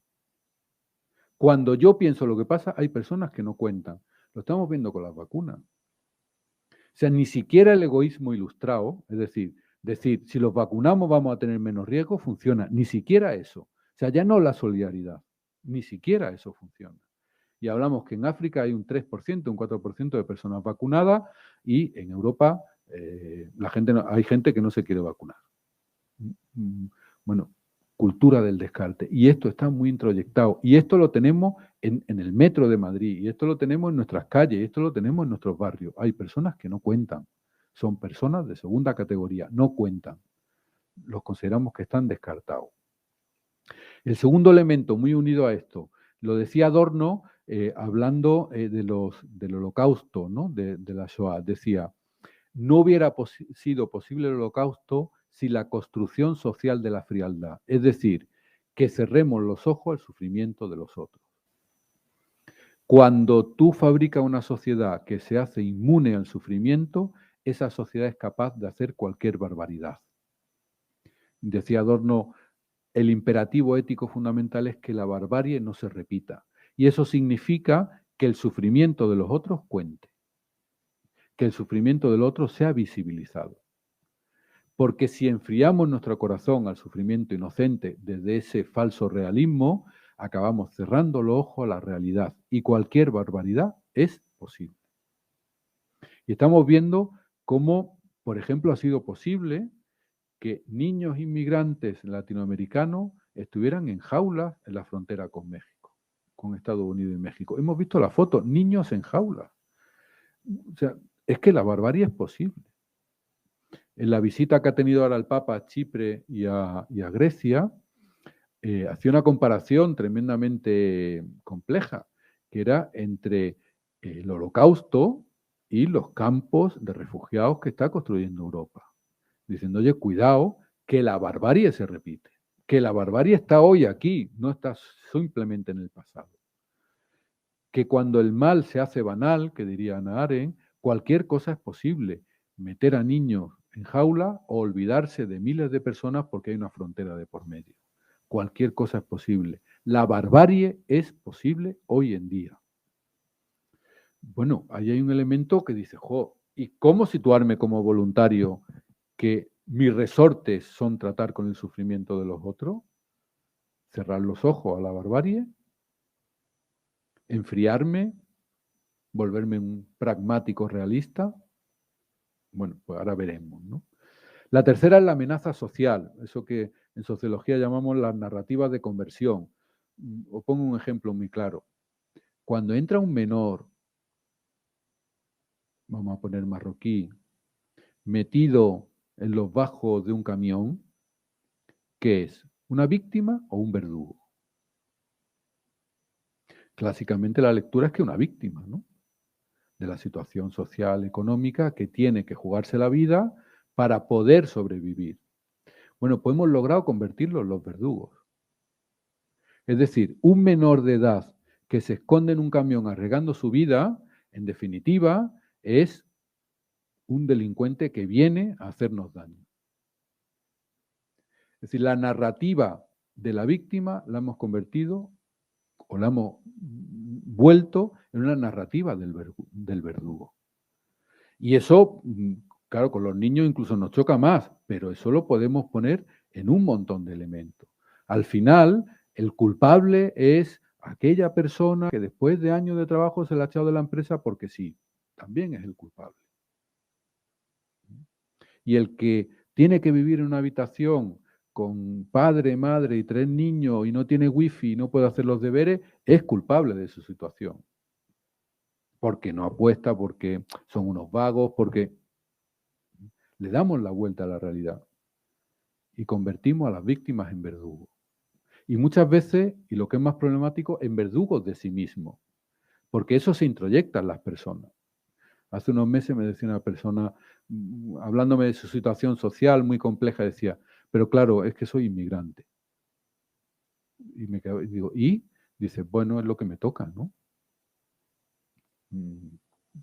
Cuando yo pienso lo que pasa, hay personas que no cuentan. Lo estamos viendo con las vacunas. O sea, ni siquiera el egoísmo ilustrado, es decir, si los vacunamos vamos a tener menos riesgo, funciona. Ni siquiera eso. O sea, ya no la solidaridad. Ni siquiera eso funciona. Y hablamos que en África hay un 3%, un 4% de personas vacunadas y en Europa hay gente que no se quiere vacunar. Bueno, cultura del descarte. Y esto está muy introyectado. Y esto lo tenemos en el metro de Madrid, y esto lo tenemos en nuestras calles, y esto lo tenemos en nuestros barrios. Hay personas que no cuentan. Son personas de segunda categoría, no cuentan. Los consideramos que están descartados. El segundo elemento muy unido a esto, lo decía Adorno hablando del holocausto, ¿no? de la Shoah. Decía, no hubiera sido posible el holocausto sin la construcción social de la frialdad, es decir, que cerremos los ojos al sufrimiento de los otros. Cuando tú fabricas una sociedad que se hace inmune al sufrimiento, esa sociedad es capaz de hacer cualquier barbaridad. Decía Adorno, el imperativo ético fundamental es que la barbarie no se repita. Y eso significa que el sufrimiento de los otros cuente, que el sufrimiento del otro sea visibilizado. Porque si enfriamos nuestro corazón al sufrimiento inocente desde ese falso realismo, acabamos cerrando los ojos a la realidad y cualquier barbaridad es posible. Y estamos viendo cómo, por ejemplo, ha sido posible que niños inmigrantes latinoamericanos estuvieran en jaulas en la frontera con México, con Estados Unidos y México. Hemos visto la foto, niños en jaulas. O sea, es que la barbarie es posible. En la visita que ha tenido ahora el Papa a Chipre y a Grecia, hacía una comparación tremendamente compleja, que era entre el Holocausto y los campos de refugiados que está construyendo Europa. Diciendo, oye, cuidado, que la barbarie se repite, que la barbarie está hoy aquí, no está simplemente en el pasado. Que cuando el mal se hace banal, que diría Hannah Arendt, cualquier cosa es posible. Meter a niños en jaula o olvidarse de miles de personas porque hay una frontera de por medio. Cualquier cosa es posible. La barbarie es posible hoy en día. Bueno, ahí hay un elemento que dice, jo, ¿y cómo situarme como voluntario que mis resortes son tratar con el sufrimiento de los otros? Cerrar los ojos a la barbarie, enfriarme, volverme un pragmático realista. Bueno, pues ahora veremos, ¿no? La tercera es la amenaza social, eso que en sociología llamamos las narrativas de conversión. Os pongo un ejemplo muy claro. Cuando entra un menor, vamos a poner marroquí, metido en los bajos de un camión, ¿qué es? ¿Una víctima o un verdugo? Clásicamente la lectura es que una víctima, ¿no? De la situación social, económica, que tiene que jugarse la vida para poder sobrevivir. Bueno, pues hemos logrado convertirlos en los verdugos. Es decir, un menor de edad que se esconde en un camión arriesgando su vida, en definitiva, es un delincuente que viene a hacernos daño. Es decir, la narrativa de la víctima la hemos convertido o la hemos vuelto en una narrativa del verdugo. Y eso, claro, con los niños incluso nos choca más, pero eso lo podemos poner en un montón de elementos. Al final, el culpable es aquella persona que después de años de trabajo se la ha echado de la empresa porque sí, también es el culpable. Y el que tiene que vivir en una habitación con padre, madre y 3 niños y no tiene wifi y no puede hacer los deberes, es culpable de su situación. Porque no apuesta, porque son unos vagos, porque le damos la vuelta a la realidad y convertimos a las víctimas en verdugos. Y muchas veces, y lo que es más problemático, en verdugos de sí mismos, porque eso se introyecta en las personas. Hace unos meses me decía una persona, hablándome de su situación social muy compleja, decía, pero claro, es que soy inmigrante. Y me quedo, y digo, ¿y? Dice, bueno, es lo que me toca, ¿no?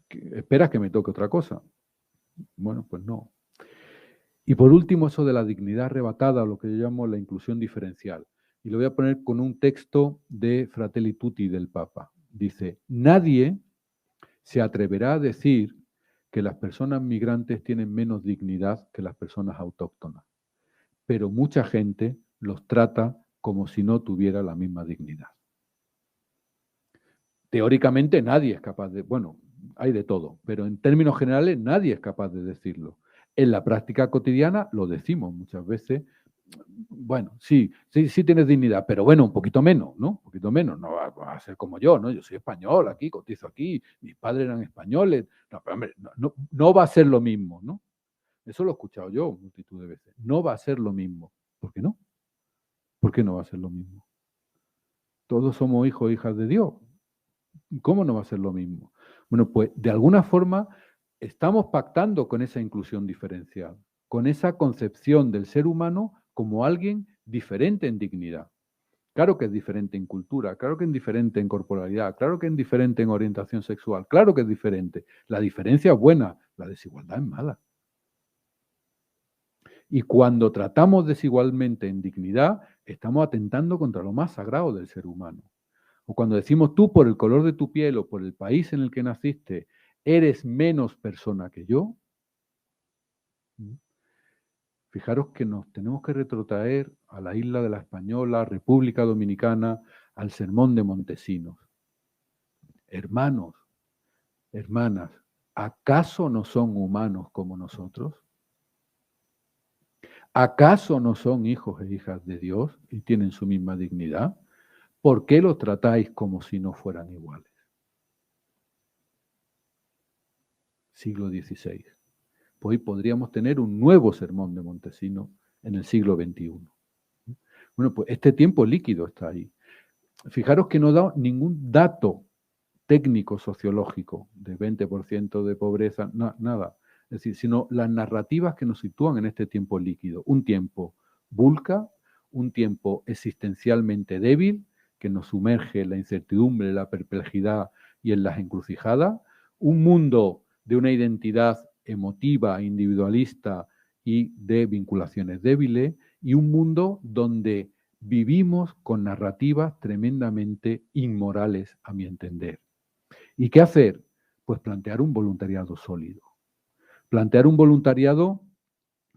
¿Esperas que me toque otra cosa? Bueno, pues no. Y por último, eso de la dignidad arrebatada, o lo que yo llamo la inclusión diferencial. Y lo voy a poner con un texto de Fratelli Tutti del Papa. Dice, nadie se atreverá a decir que las personas migrantes tienen menos dignidad que las personas autóctonas, pero mucha gente los trata como si no tuviera la misma dignidad. Teóricamente nadie es capaz de, bueno, hay de todo, pero en términos generales nadie es capaz de decirlo. En la práctica cotidiana lo decimos muchas veces. Bueno, sí tienes dignidad, pero bueno, un poquito menos, ¿no? Un poquito menos, no va a ser como yo, ¿no? Yo soy español aquí, cotizo aquí, mis padres eran españoles, no, pero hombre, no va a ser lo mismo, ¿no? Eso lo he escuchado yo multitud de veces. No va a ser lo mismo. ¿Por qué no? ¿Por qué no va a ser lo mismo? Todos somos hijos e hijas de Dios. ¿Cómo no va a ser lo mismo? Bueno, pues de alguna forma estamos pactando con esa inclusión diferencial, con esa concepción del ser humano como alguien diferente en dignidad. Claro que es diferente en cultura, claro que es diferente en corporalidad, claro que es diferente en orientación sexual, claro que es diferente. La diferencia es buena, la desigualdad es mala. Y cuando tratamos desigualmente en dignidad, estamos atentando contra lo más sagrado del ser humano. O cuando decimos tú por el color de tu piel o por el país en el que naciste, eres menos persona que yo, fijaros que nos tenemos que retrotraer a la isla de la Española, República Dominicana, al sermón de Montesinos. Hermanos, hermanas, ¿acaso no son humanos como nosotros? ¿Acaso no son hijos e hijas de Dios y tienen su misma dignidad? ¿Por qué los tratáis como si no fueran iguales? Siglo XVI. pues podríamos tener un nuevo sermón de Montesinos en el siglo XXI. Bueno, pues este tiempo líquido está ahí. Fijaros que no da ningún dato técnico sociológico de 20% de pobreza, nada. Es decir, sino las narrativas que nos sitúan en este tiempo líquido. Un tiempo vulca, un tiempo existencialmente débil, que nos sumerge en la incertidumbre, la perplejidad y en las encrucijadas. Un mundo de una identidad emotiva, individualista y de vinculaciones débiles. Y un mundo donde vivimos con narrativas tremendamente inmorales, a mi entender. ¿Y qué hacer? Pues plantear un voluntariado sólido. Plantear un voluntariado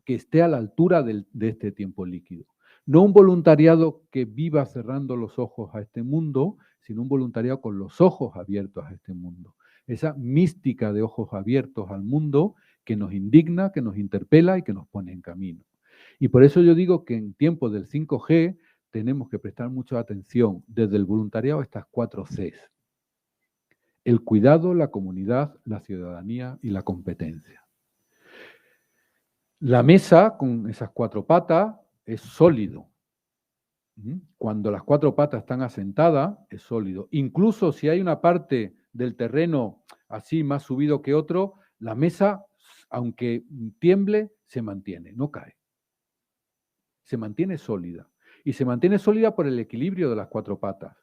que esté a la altura de este tiempo líquido. No un voluntariado que viva cerrando los ojos a este mundo, sino un voluntariado con los ojos abiertos a este mundo. Esa mística de ojos abiertos al mundo que nos indigna, que nos interpela y que nos pone en camino. Y por eso yo digo que en tiempos del 5G tenemos que prestar mucha atención desde el voluntariado a estas 4 Cs. El cuidado, la comunidad, la ciudadanía y la competencia. La mesa, con esas 4 patas, es sólido. Cuando las 4 patas están asentadas, es sólido. Incluso si hay una parte del terreno así más subido que otro, la mesa, aunque tiemble, se mantiene, no cae. Se mantiene sólida. Y se mantiene sólida por el equilibrio de las 4 patas.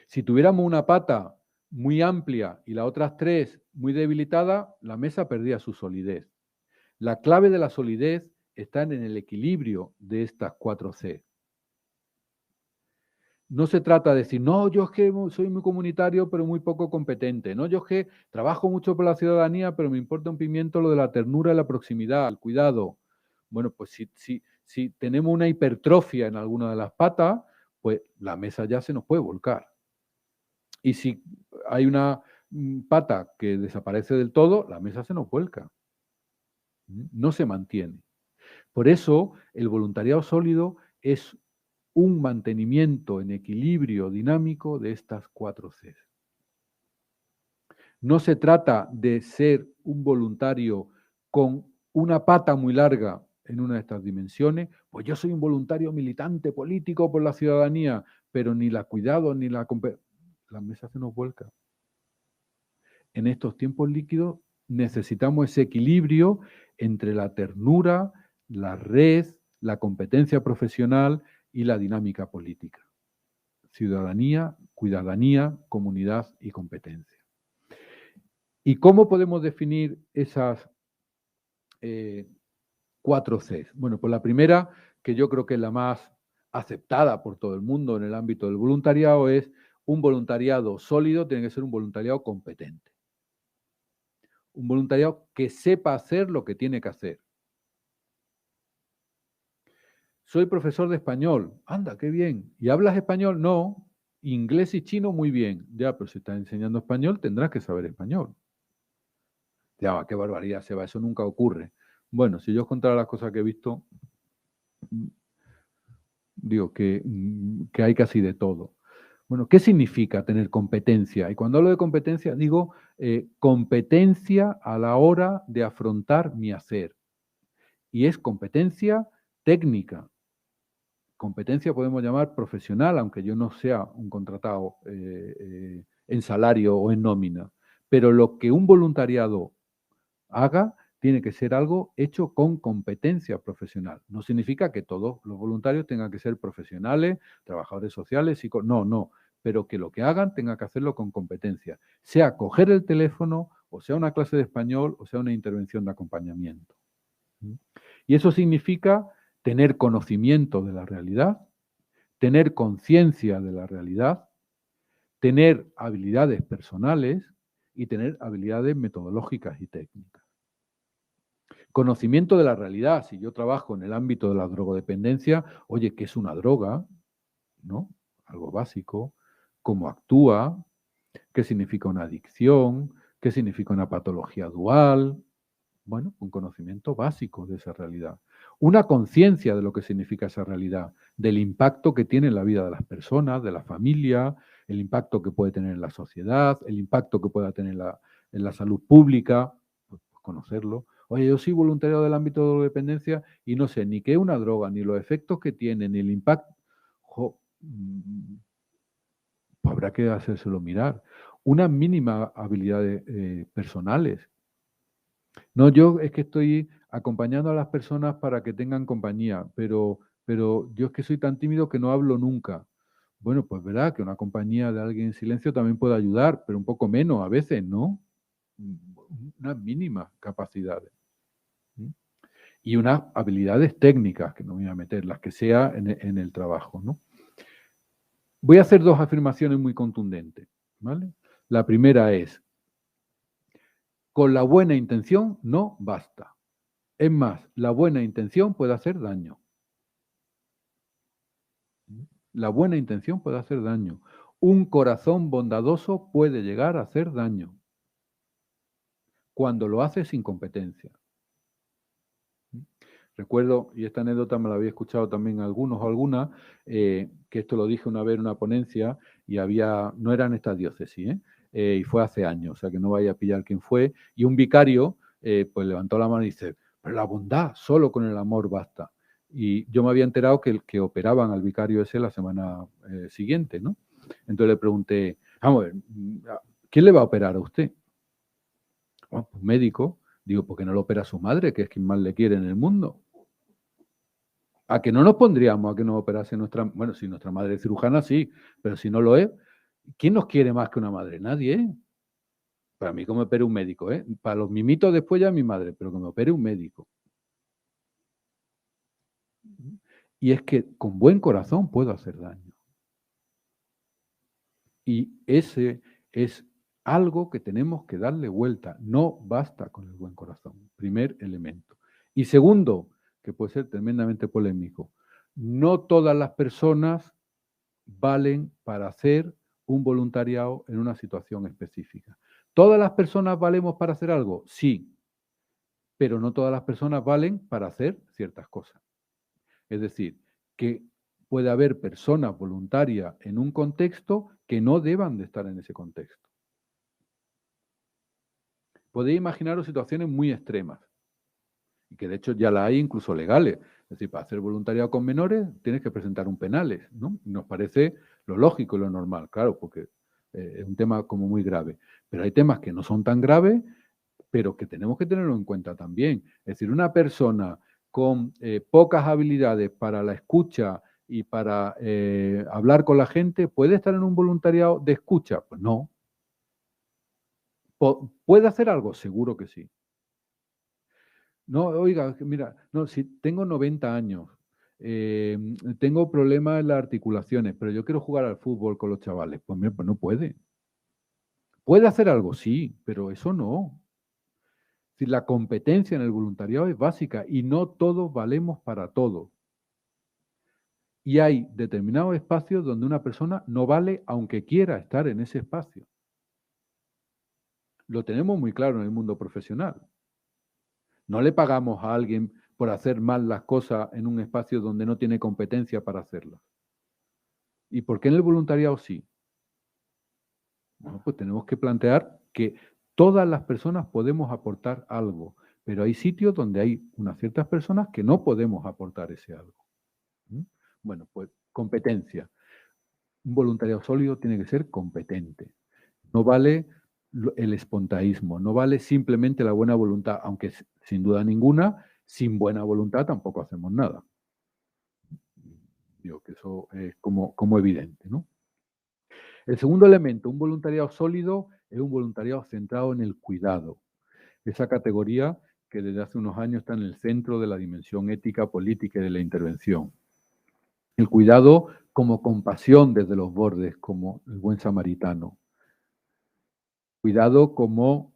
Si tuviéramos una pata muy amplia y las otras 3 muy debilitadas, la mesa perdía su solidez. La clave de la solidez está en el equilibrio de estas 4 C. No se trata de decir, no, yo es que soy muy comunitario, pero muy poco competente. No, yo es que trabajo mucho por la ciudadanía, pero me importa un pimiento lo de la ternura y la proximidad, el cuidado. Bueno, pues si tenemos una hipertrofia en alguna de las patas, pues la mesa ya se nos puede volcar. Y si hay una pata que desaparece del todo, la mesa se nos vuelca. No se mantiene. Por eso, el voluntariado sólido es un mantenimiento en equilibrio dinámico de estas 4 Cs. No se trata de ser un voluntario con una pata muy larga en una de estas dimensiones, pues yo soy un voluntario militante político por la ciudadanía, pero ni la cuidado ni la mesa se nos vuelca. En estos tiempos líquidos necesitamos ese equilibrio entre la ternura, la red, la competencia profesional y la dinámica política. Ciudadanía, cuidadanía, comunidad y competencia. ¿Y cómo podemos definir esas 4 Cs? Bueno, pues la primera, que yo creo que es la más aceptada por todo el mundo en el ámbito del voluntariado, es un voluntariado sólido, tiene que ser un voluntariado competente. Un voluntariado que sepa hacer lo que tiene que hacer. Soy profesor de español. Anda, qué bien. ¿Y hablas español? No. Inglés y chino, muy bien. Ya, pero si estás enseñando español, tendrás que saber español. Ya, qué barbaridad, Seba, eso nunca ocurre. Bueno, si yo os contara las cosas que he visto, digo que hay casi de todo. Bueno, ¿qué significa tener competencia? Y cuando hablo de competencia, digo competencia a la hora de afrontar mi hacer. Y es competencia técnica. Competencia podemos llamar profesional, aunque yo no sea un contratado en salario o en nómina. Pero lo que un voluntariado haga tiene que ser algo hecho con competencia profesional. No significa que todos los voluntarios tengan que ser profesionales, trabajadores sociales, no, pero que lo que hagan tenga que hacerlo con competencia, sea coger el teléfono, o sea una clase de español, o sea una intervención de acompañamiento. Y eso significa tener conocimiento de la realidad, tener conciencia de la realidad, tener habilidades personales y tener habilidades metodológicas y técnicas. Conocimiento de la realidad. Si yo trabajo en el ámbito de la drogodependencia, oye, ¿qué es una droga? ¿No? Algo básico. ¿Cómo actúa? ¿Qué significa una adicción? ¿Qué significa una patología dual? Bueno, un conocimiento básico de esa realidad. Una conciencia de lo que significa esa realidad, del impacto que tiene en la vida de las personas, de la familia, el impacto que puede tener en la sociedad, el impacto que pueda tener en la salud pública. conocerlo. Oye, yo soy voluntario del ámbito de la dependencia y no sé ni qué es una droga, ni los efectos que tiene, ni el impacto. Pues habrá que hacérselo mirar. Unas mínimas habilidades personales. No, yo es que estoy acompañando a las personas para que tengan compañía, pero yo es que soy tan tímido que no hablo nunca. Bueno, pues verá que una compañía de alguien en silencio también puede ayudar, pero un poco menos a veces, ¿no? Unas mínimas capacidades. ¿Sí? Y unas habilidades técnicas, que no me voy a meter, las que sea en el trabajo, ¿no? Voy a hacer dos afirmaciones muy contundentes, ¿vale? La primera es, con la buena intención no basta. Es más, la buena intención puede hacer daño. La buena intención puede hacer daño. Un corazón bondadoso puede llegar a hacer daño cuando lo hace sin competencia. Recuerdo, y esta anécdota me la había escuchado también algunos o algunas, que esto lo dije una vez en una ponencia y no eran estas diócesis, y fue hace años, o sea que no vaya a pillar quién fue, y un vicario pues levantó la mano y dice, pero la bondad, solo con el amor basta. Y yo me había enterado que operaban al vicario ese la semana siguiente, ¿no? Entonces le pregunté, vamos a ver, ¿quién le va a operar a usted? Bueno, pues médico. Digo, ¿por qué no lo opera su madre, que es quien más le quiere en el mundo? ¿A que no nos pondríamos a que nos operase nuestra, bueno, si nuestra madre es cirujana, sí, pero si no lo es, ¿quién nos quiere más que una madre? Nadie, ¿eh? Para mí que me opere un médico, ¿eh? Para los mimitos después ya mi madre, pero que me opere un médico. Y es que con buen corazón puedo hacer daño. Y ese es algo que tenemos que darle vuelta. No basta con el buen corazón. Primer elemento. Y segundo, que puede ser tremendamente polémico, no todas las personas valen para hacer un voluntariado en una situación específica. ¿Todas las personas valemos para hacer algo? Sí, pero no todas las personas valen para hacer ciertas cosas. Es decir, que puede haber personas voluntarias en un contexto que no deban de estar en ese contexto. Podéis imaginaros situaciones muy extremas, y que de hecho ya la hay incluso legales. Es decir, para hacer voluntariado con menores tienes que presentar un penales, ¿no? Nos parece lo lógico y lo normal, claro, porque es un tema como muy grave. Pero hay temas que no son tan graves, pero que tenemos que tenerlo en cuenta también. Es decir, una persona con pocas habilidades para la escucha y para hablar con la gente, ¿puede estar en un voluntariado de escucha? Pues no. ¿Puede hacer algo? Seguro que sí. No, oiga, mira, no, si tengo 90 años, eh, tengo problemas en las articulaciones, pero yo quiero jugar al fútbol con los chavales. Pues mira, pues no puede. ¿Puede hacer algo? Sí, pero eso no. Si la competencia en el voluntariado es básica y no todos valemos para todo. Y hay determinados espacios donde una persona no vale aunque quiera estar en ese espacio. Lo tenemos muy claro en el mundo profesional. No le pagamos a alguien por hacer mal las cosas en un espacio donde no tiene competencia para hacerlas. ¿Y por qué en el voluntariado sí? Bueno, pues tenemos que plantear que todas las personas podemos aportar algo, pero hay sitios donde hay unas ciertas personas que no podemos aportar ese algo. ¿Mm? Bueno, pues competencia. Un voluntariado sólido tiene que ser competente. No vale el espontaísmo, no vale simplemente la buena voluntad, aunque sin duda ninguna, sin buena voluntad tampoco hacemos nada. Digo que eso es como evidente, ¿no? El segundo elemento, un voluntariado sólido, es un voluntariado centrado en el cuidado. Esa categoría que desde hace unos años está en el centro de la dimensión ética, política y de la intervención. El cuidado como compasión desde los bordes, como el buen samaritano. Cuidado como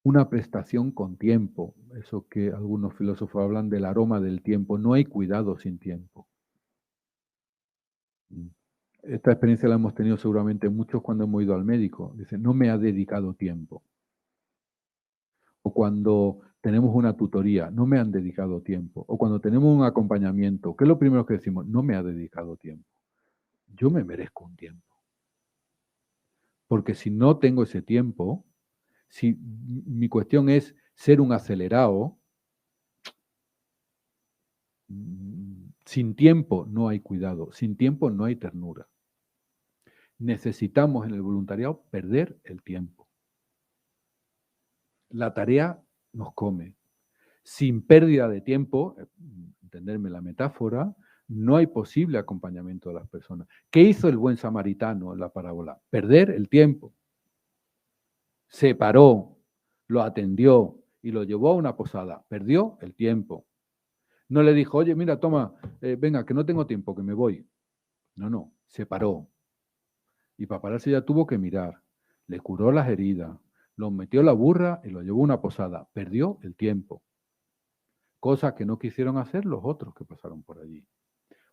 una prestación con tiempo. Eso que algunos filósofos hablan del aroma del tiempo. No hay cuidado sin tiempo. Esta experiencia la hemos tenido seguramente muchos cuando hemos ido al médico. Dicen, no me ha dedicado tiempo. O cuando tenemos una tutoría, no me han dedicado tiempo. O cuando tenemos un acompañamiento, ¿qué es lo primero que decimos? No me ha dedicado tiempo. Yo me merezco un tiempo. Porque si no tengo ese tiempo, Si mi cuestión es ser un acelerado, sin tiempo no hay cuidado, sin tiempo no hay ternura. Necesitamos en el voluntariado perder el tiempo. La tarea nos come. Sin pérdida de tiempo, entenderme la metáfora, no hay posible acompañamiento de las personas. ¿Qué hizo el buen samaritano en la parábola? Perder el tiempo. Se paró, lo atendió y lo llevó a una posada. Perdió el tiempo. No le dijo, oye, mira, toma, venga, que no tengo tiempo, que me voy. No, se paró. Y para pararse ya tuvo que mirar. Le curó las heridas, lo metió en la burra y lo llevó a una posada. Perdió el tiempo. Cosa que no quisieron hacer los otros que pasaron por allí.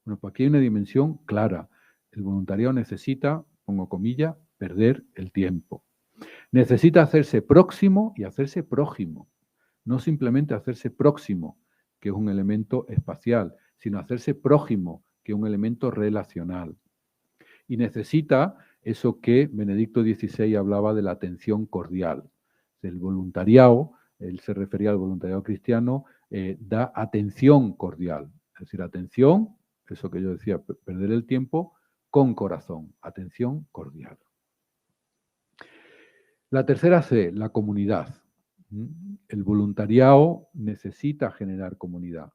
Bueno, pues aquí hay una dimensión clara. El voluntariado necesita, pongo comillas, perder el tiempo. Necesita hacerse próximo y hacerse prójimo. No simplemente hacerse próximo, que es un elemento espacial, sino hacerse prójimo, que es un elemento relacional. Y necesita eso que Benedicto XVI hablaba de la atención cordial. El voluntariado, él se refería al voluntariado cristiano, da atención cordial. Es decir, atención, eso que yo decía, perder el tiempo con corazón, atención cordial. La tercera C, la comunidad. El voluntariado necesita generar comunidad.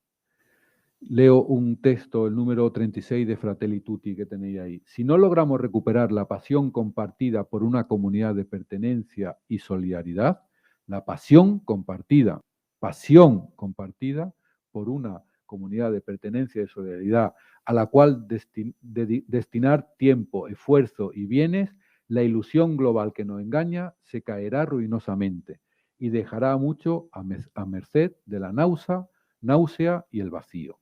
Leo un texto, el número 36 de Fratelli Tutti que tenéis ahí. Si no logramos recuperar la pasión compartida por una comunidad de pertenencia y solidaridad, la pasión compartida por una comunidad de pertenencia y solidaridad a la cual destinar tiempo, esfuerzo y bienes, la ilusión global que nos engaña se caerá ruinosamente y dejará mucho a merced de la náusea y el vacío.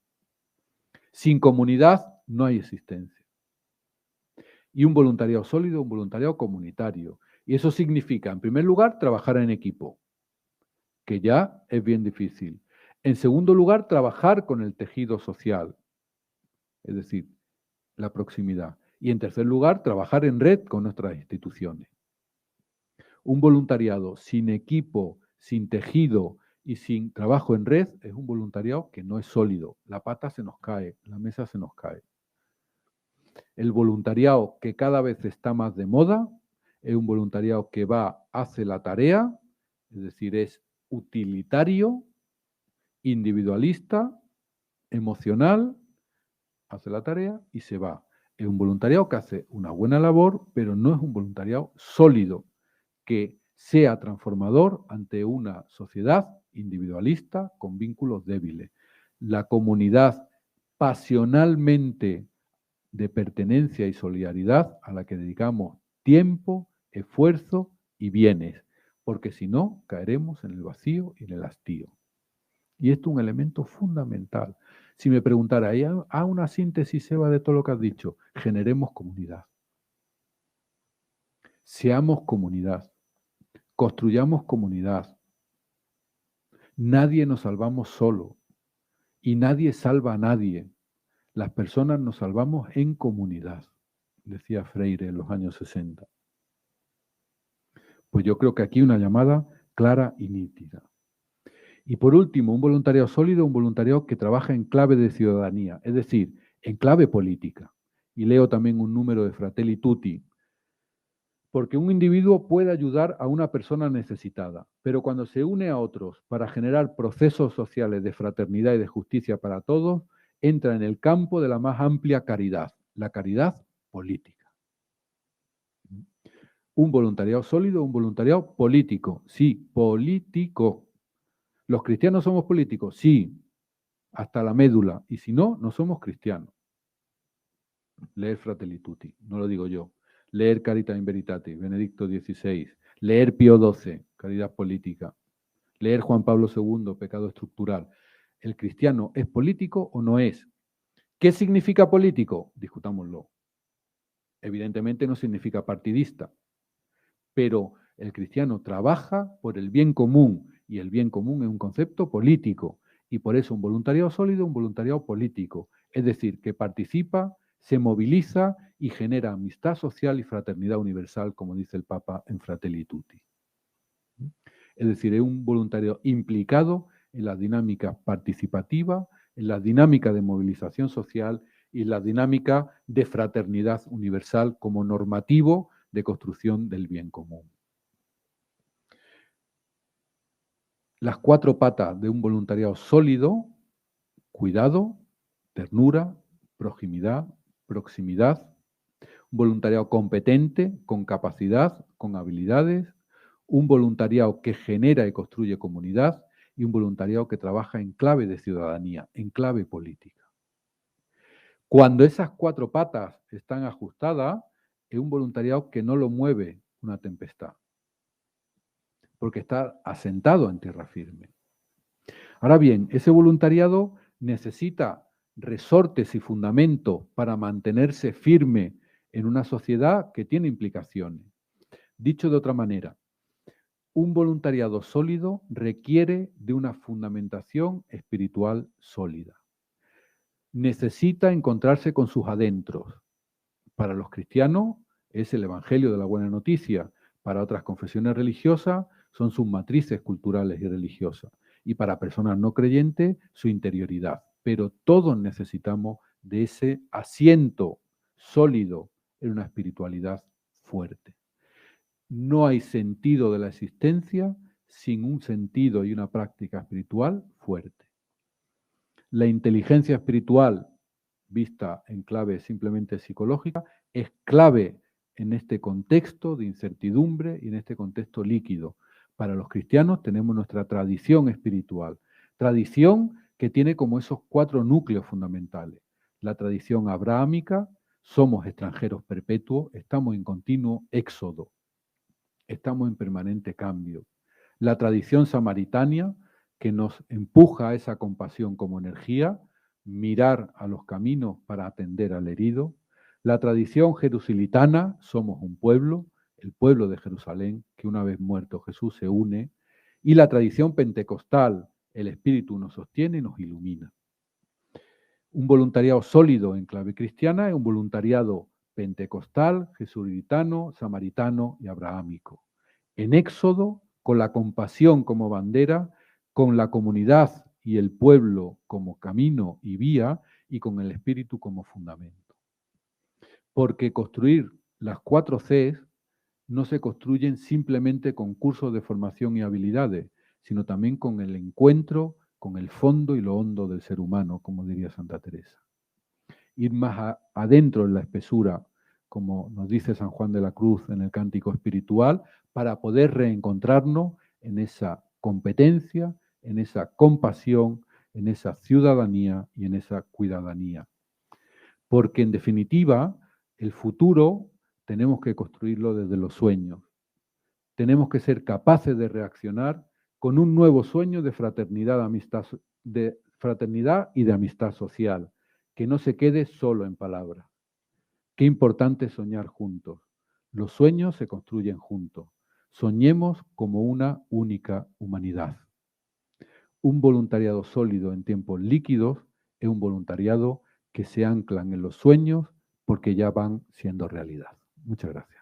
Sin comunidad no hay existencia. Y un voluntariado sólido, un voluntariado comunitario. Y eso significa, en primer lugar, trabajar en equipo, que ya es bien difícil. En segundo lugar, trabajar con el tejido social, es decir, la proximidad. Y en tercer lugar, trabajar en red con nuestras instituciones. Un voluntariado sin equipo, sin tejido y sin trabajo en red es un voluntariado que no es sólido. La pata se nos cae, la mesa se nos cae. El voluntariado que cada vez está más de moda es un voluntariado que va, hace la tarea, es decir, es utilitario, individualista, emocional, hace la tarea y se va. Es un voluntariado que hace una buena labor, pero no es un voluntariado sólido, que sea transformador ante una sociedad individualista con vínculos débiles. La comunidad pasionalmente de pertenencia y solidaridad a la que dedicamos tiempo, esfuerzo y bienes, porque si no, caeremos en el vacío y en el hastío. Y esto es un elemento fundamental. Si me preguntara, ¿hay una síntesis, Eva, de todo lo que has dicho? Generemos comunidad. Seamos comunidad. Construyamos comunidad. Nadie nos salvamos solo y nadie salva a nadie. Las personas nos salvamos en comunidad, decía Freire en los años 60. Pues yo creo que aquí una llamada clara y nítida. Y por último, un voluntariado sólido, un voluntariado que trabaja en clave de ciudadanía, es decir, en clave política. Y leo también un número de Fratelli Tutti, porque un individuo puede ayudar a una persona necesitada, pero cuando se une a otros para generar procesos sociales de fraternidad y de justicia para todos, entra en el campo de la más amplia caridad, la caridad política. Un voluntariado sólido, un voluntariado político, sí, político. ¿Los cristianos somos políticos? Sí, hasta la médula, y si no, no somos cristianos. Leer Fratelli Tutti, no lo digo yo. Leer Caritas in Veritate, Benedicto XVI. Leer Pío XII, Caridad Política. Leer Juan Pablo II, Pecado Estructural. ¿El cristiano es político o no es? ¿Qué significa político? Discutámoslo. Evidentemente no significa partidista, pero el cristiano trabaja por el bien común y el bien común es un concepto político y por eso un voluntariado sólido, un voluntariado político, es decir, que participa, se moviliza y genera amistad social y fraternidad universal, como dice el Papa en Fratelli Tutti. Es decir, es un voluntariado implicado en las dinámicas participativas, en las dinámicas de movilización social y en las dinámicas de fraternidad universal como normativo de construcción del bien común. Las 4 patas de un voluntariado sólido: cuidado, ternura, proximidad, proximidad, un voluntariado competente, con capacidad, con habilidades, un voluntariado que genera y construye comunidad y un voluntariado que trabaja en clave de ciudadanía, en clave política. Cuando esas 4 patas están ajustadas, es un voluntariado que no lo mueve una tempestad, porque está asentado en tierra firme. Ahora bien, ese voluntariado necesita resortes y fundamentos para mantenerse firme en una sociedad que tiene implicaciones. Dicho de otra manera, un voluntariado sólido requiere de una fundamentación espiritual sólida. Necesita encontrarse con sus adentros. Para los cristianos es el Evangelio de la Buena Noticia. Para otras confesiones religiosas son sus matrices culturales y religiosas. Y para personas no creyentes, su interioridad. Pero todos necesitamos de ese asiento sólido en una espiritualidad fuerte. No hay sentido de la existencia sin un sentido y una práctica espiritual fuerte. La inteligencia espiritual, vista en clave simplemente psicológica, es clave en este contexto de incertidumbre y en este contexto líquido. Para los cristianos tenemos nuestra tradición espiritual, tradición que tiene como esos 4 núcleos fundamentales. La tradición abrahámica: somos extranjeros perpetuos, estamos en continuo éxodo, estamos en permanente cambio. La tradición samaritana, que nos empuja a esa compasión como energía, mirar a los caminos para atender al herido. La tradición jerusalitana: somos un pueblo, el pueblo de Jerusalén, que una vez muerto Jesús se une. Y la tradición pentecostal: el Espíritu nos sostiene y nos ilumina. Un voluntariado sólido en clave cristiana es un voluntariado pentecostal, jesuitano, samaritano y abrahámico. En éxodo, con la compasión como bandera, con la comunidad y el pueblo como camino y vía, y con el espíritu como fundamento. Porque construir las 4 Cs no se construyen simplemente con cursos de formación y habilidades, sino también con el encuentro con el fondo y lo hondo del ser humano, como diría Santa Teresa. Ir más adentro en la espesura, como nos dice San Juan de la Cruz en el Cántico Espiritual, para poder reencontrarnos en esa competencia, en esa compasión, en esa ciudadanía y en esa cuidadanía. Porque en definitiva, el futuro tenemos que construirlo desde los sueños. Tenemos que ser capaces de reaccionar con un nuevo sueño de fraternidad, de fraternidad y de amistad social, que no se quede solo en palabras. Qué importante es soñar juntos. Los sueños se construyen juntos. Soñemos como una única humanidad. Un voluntariado sólido en tiempos líquidos es un voluntariado que se anclan en los sueños porque ya van siendo realidad. Muchas gracias.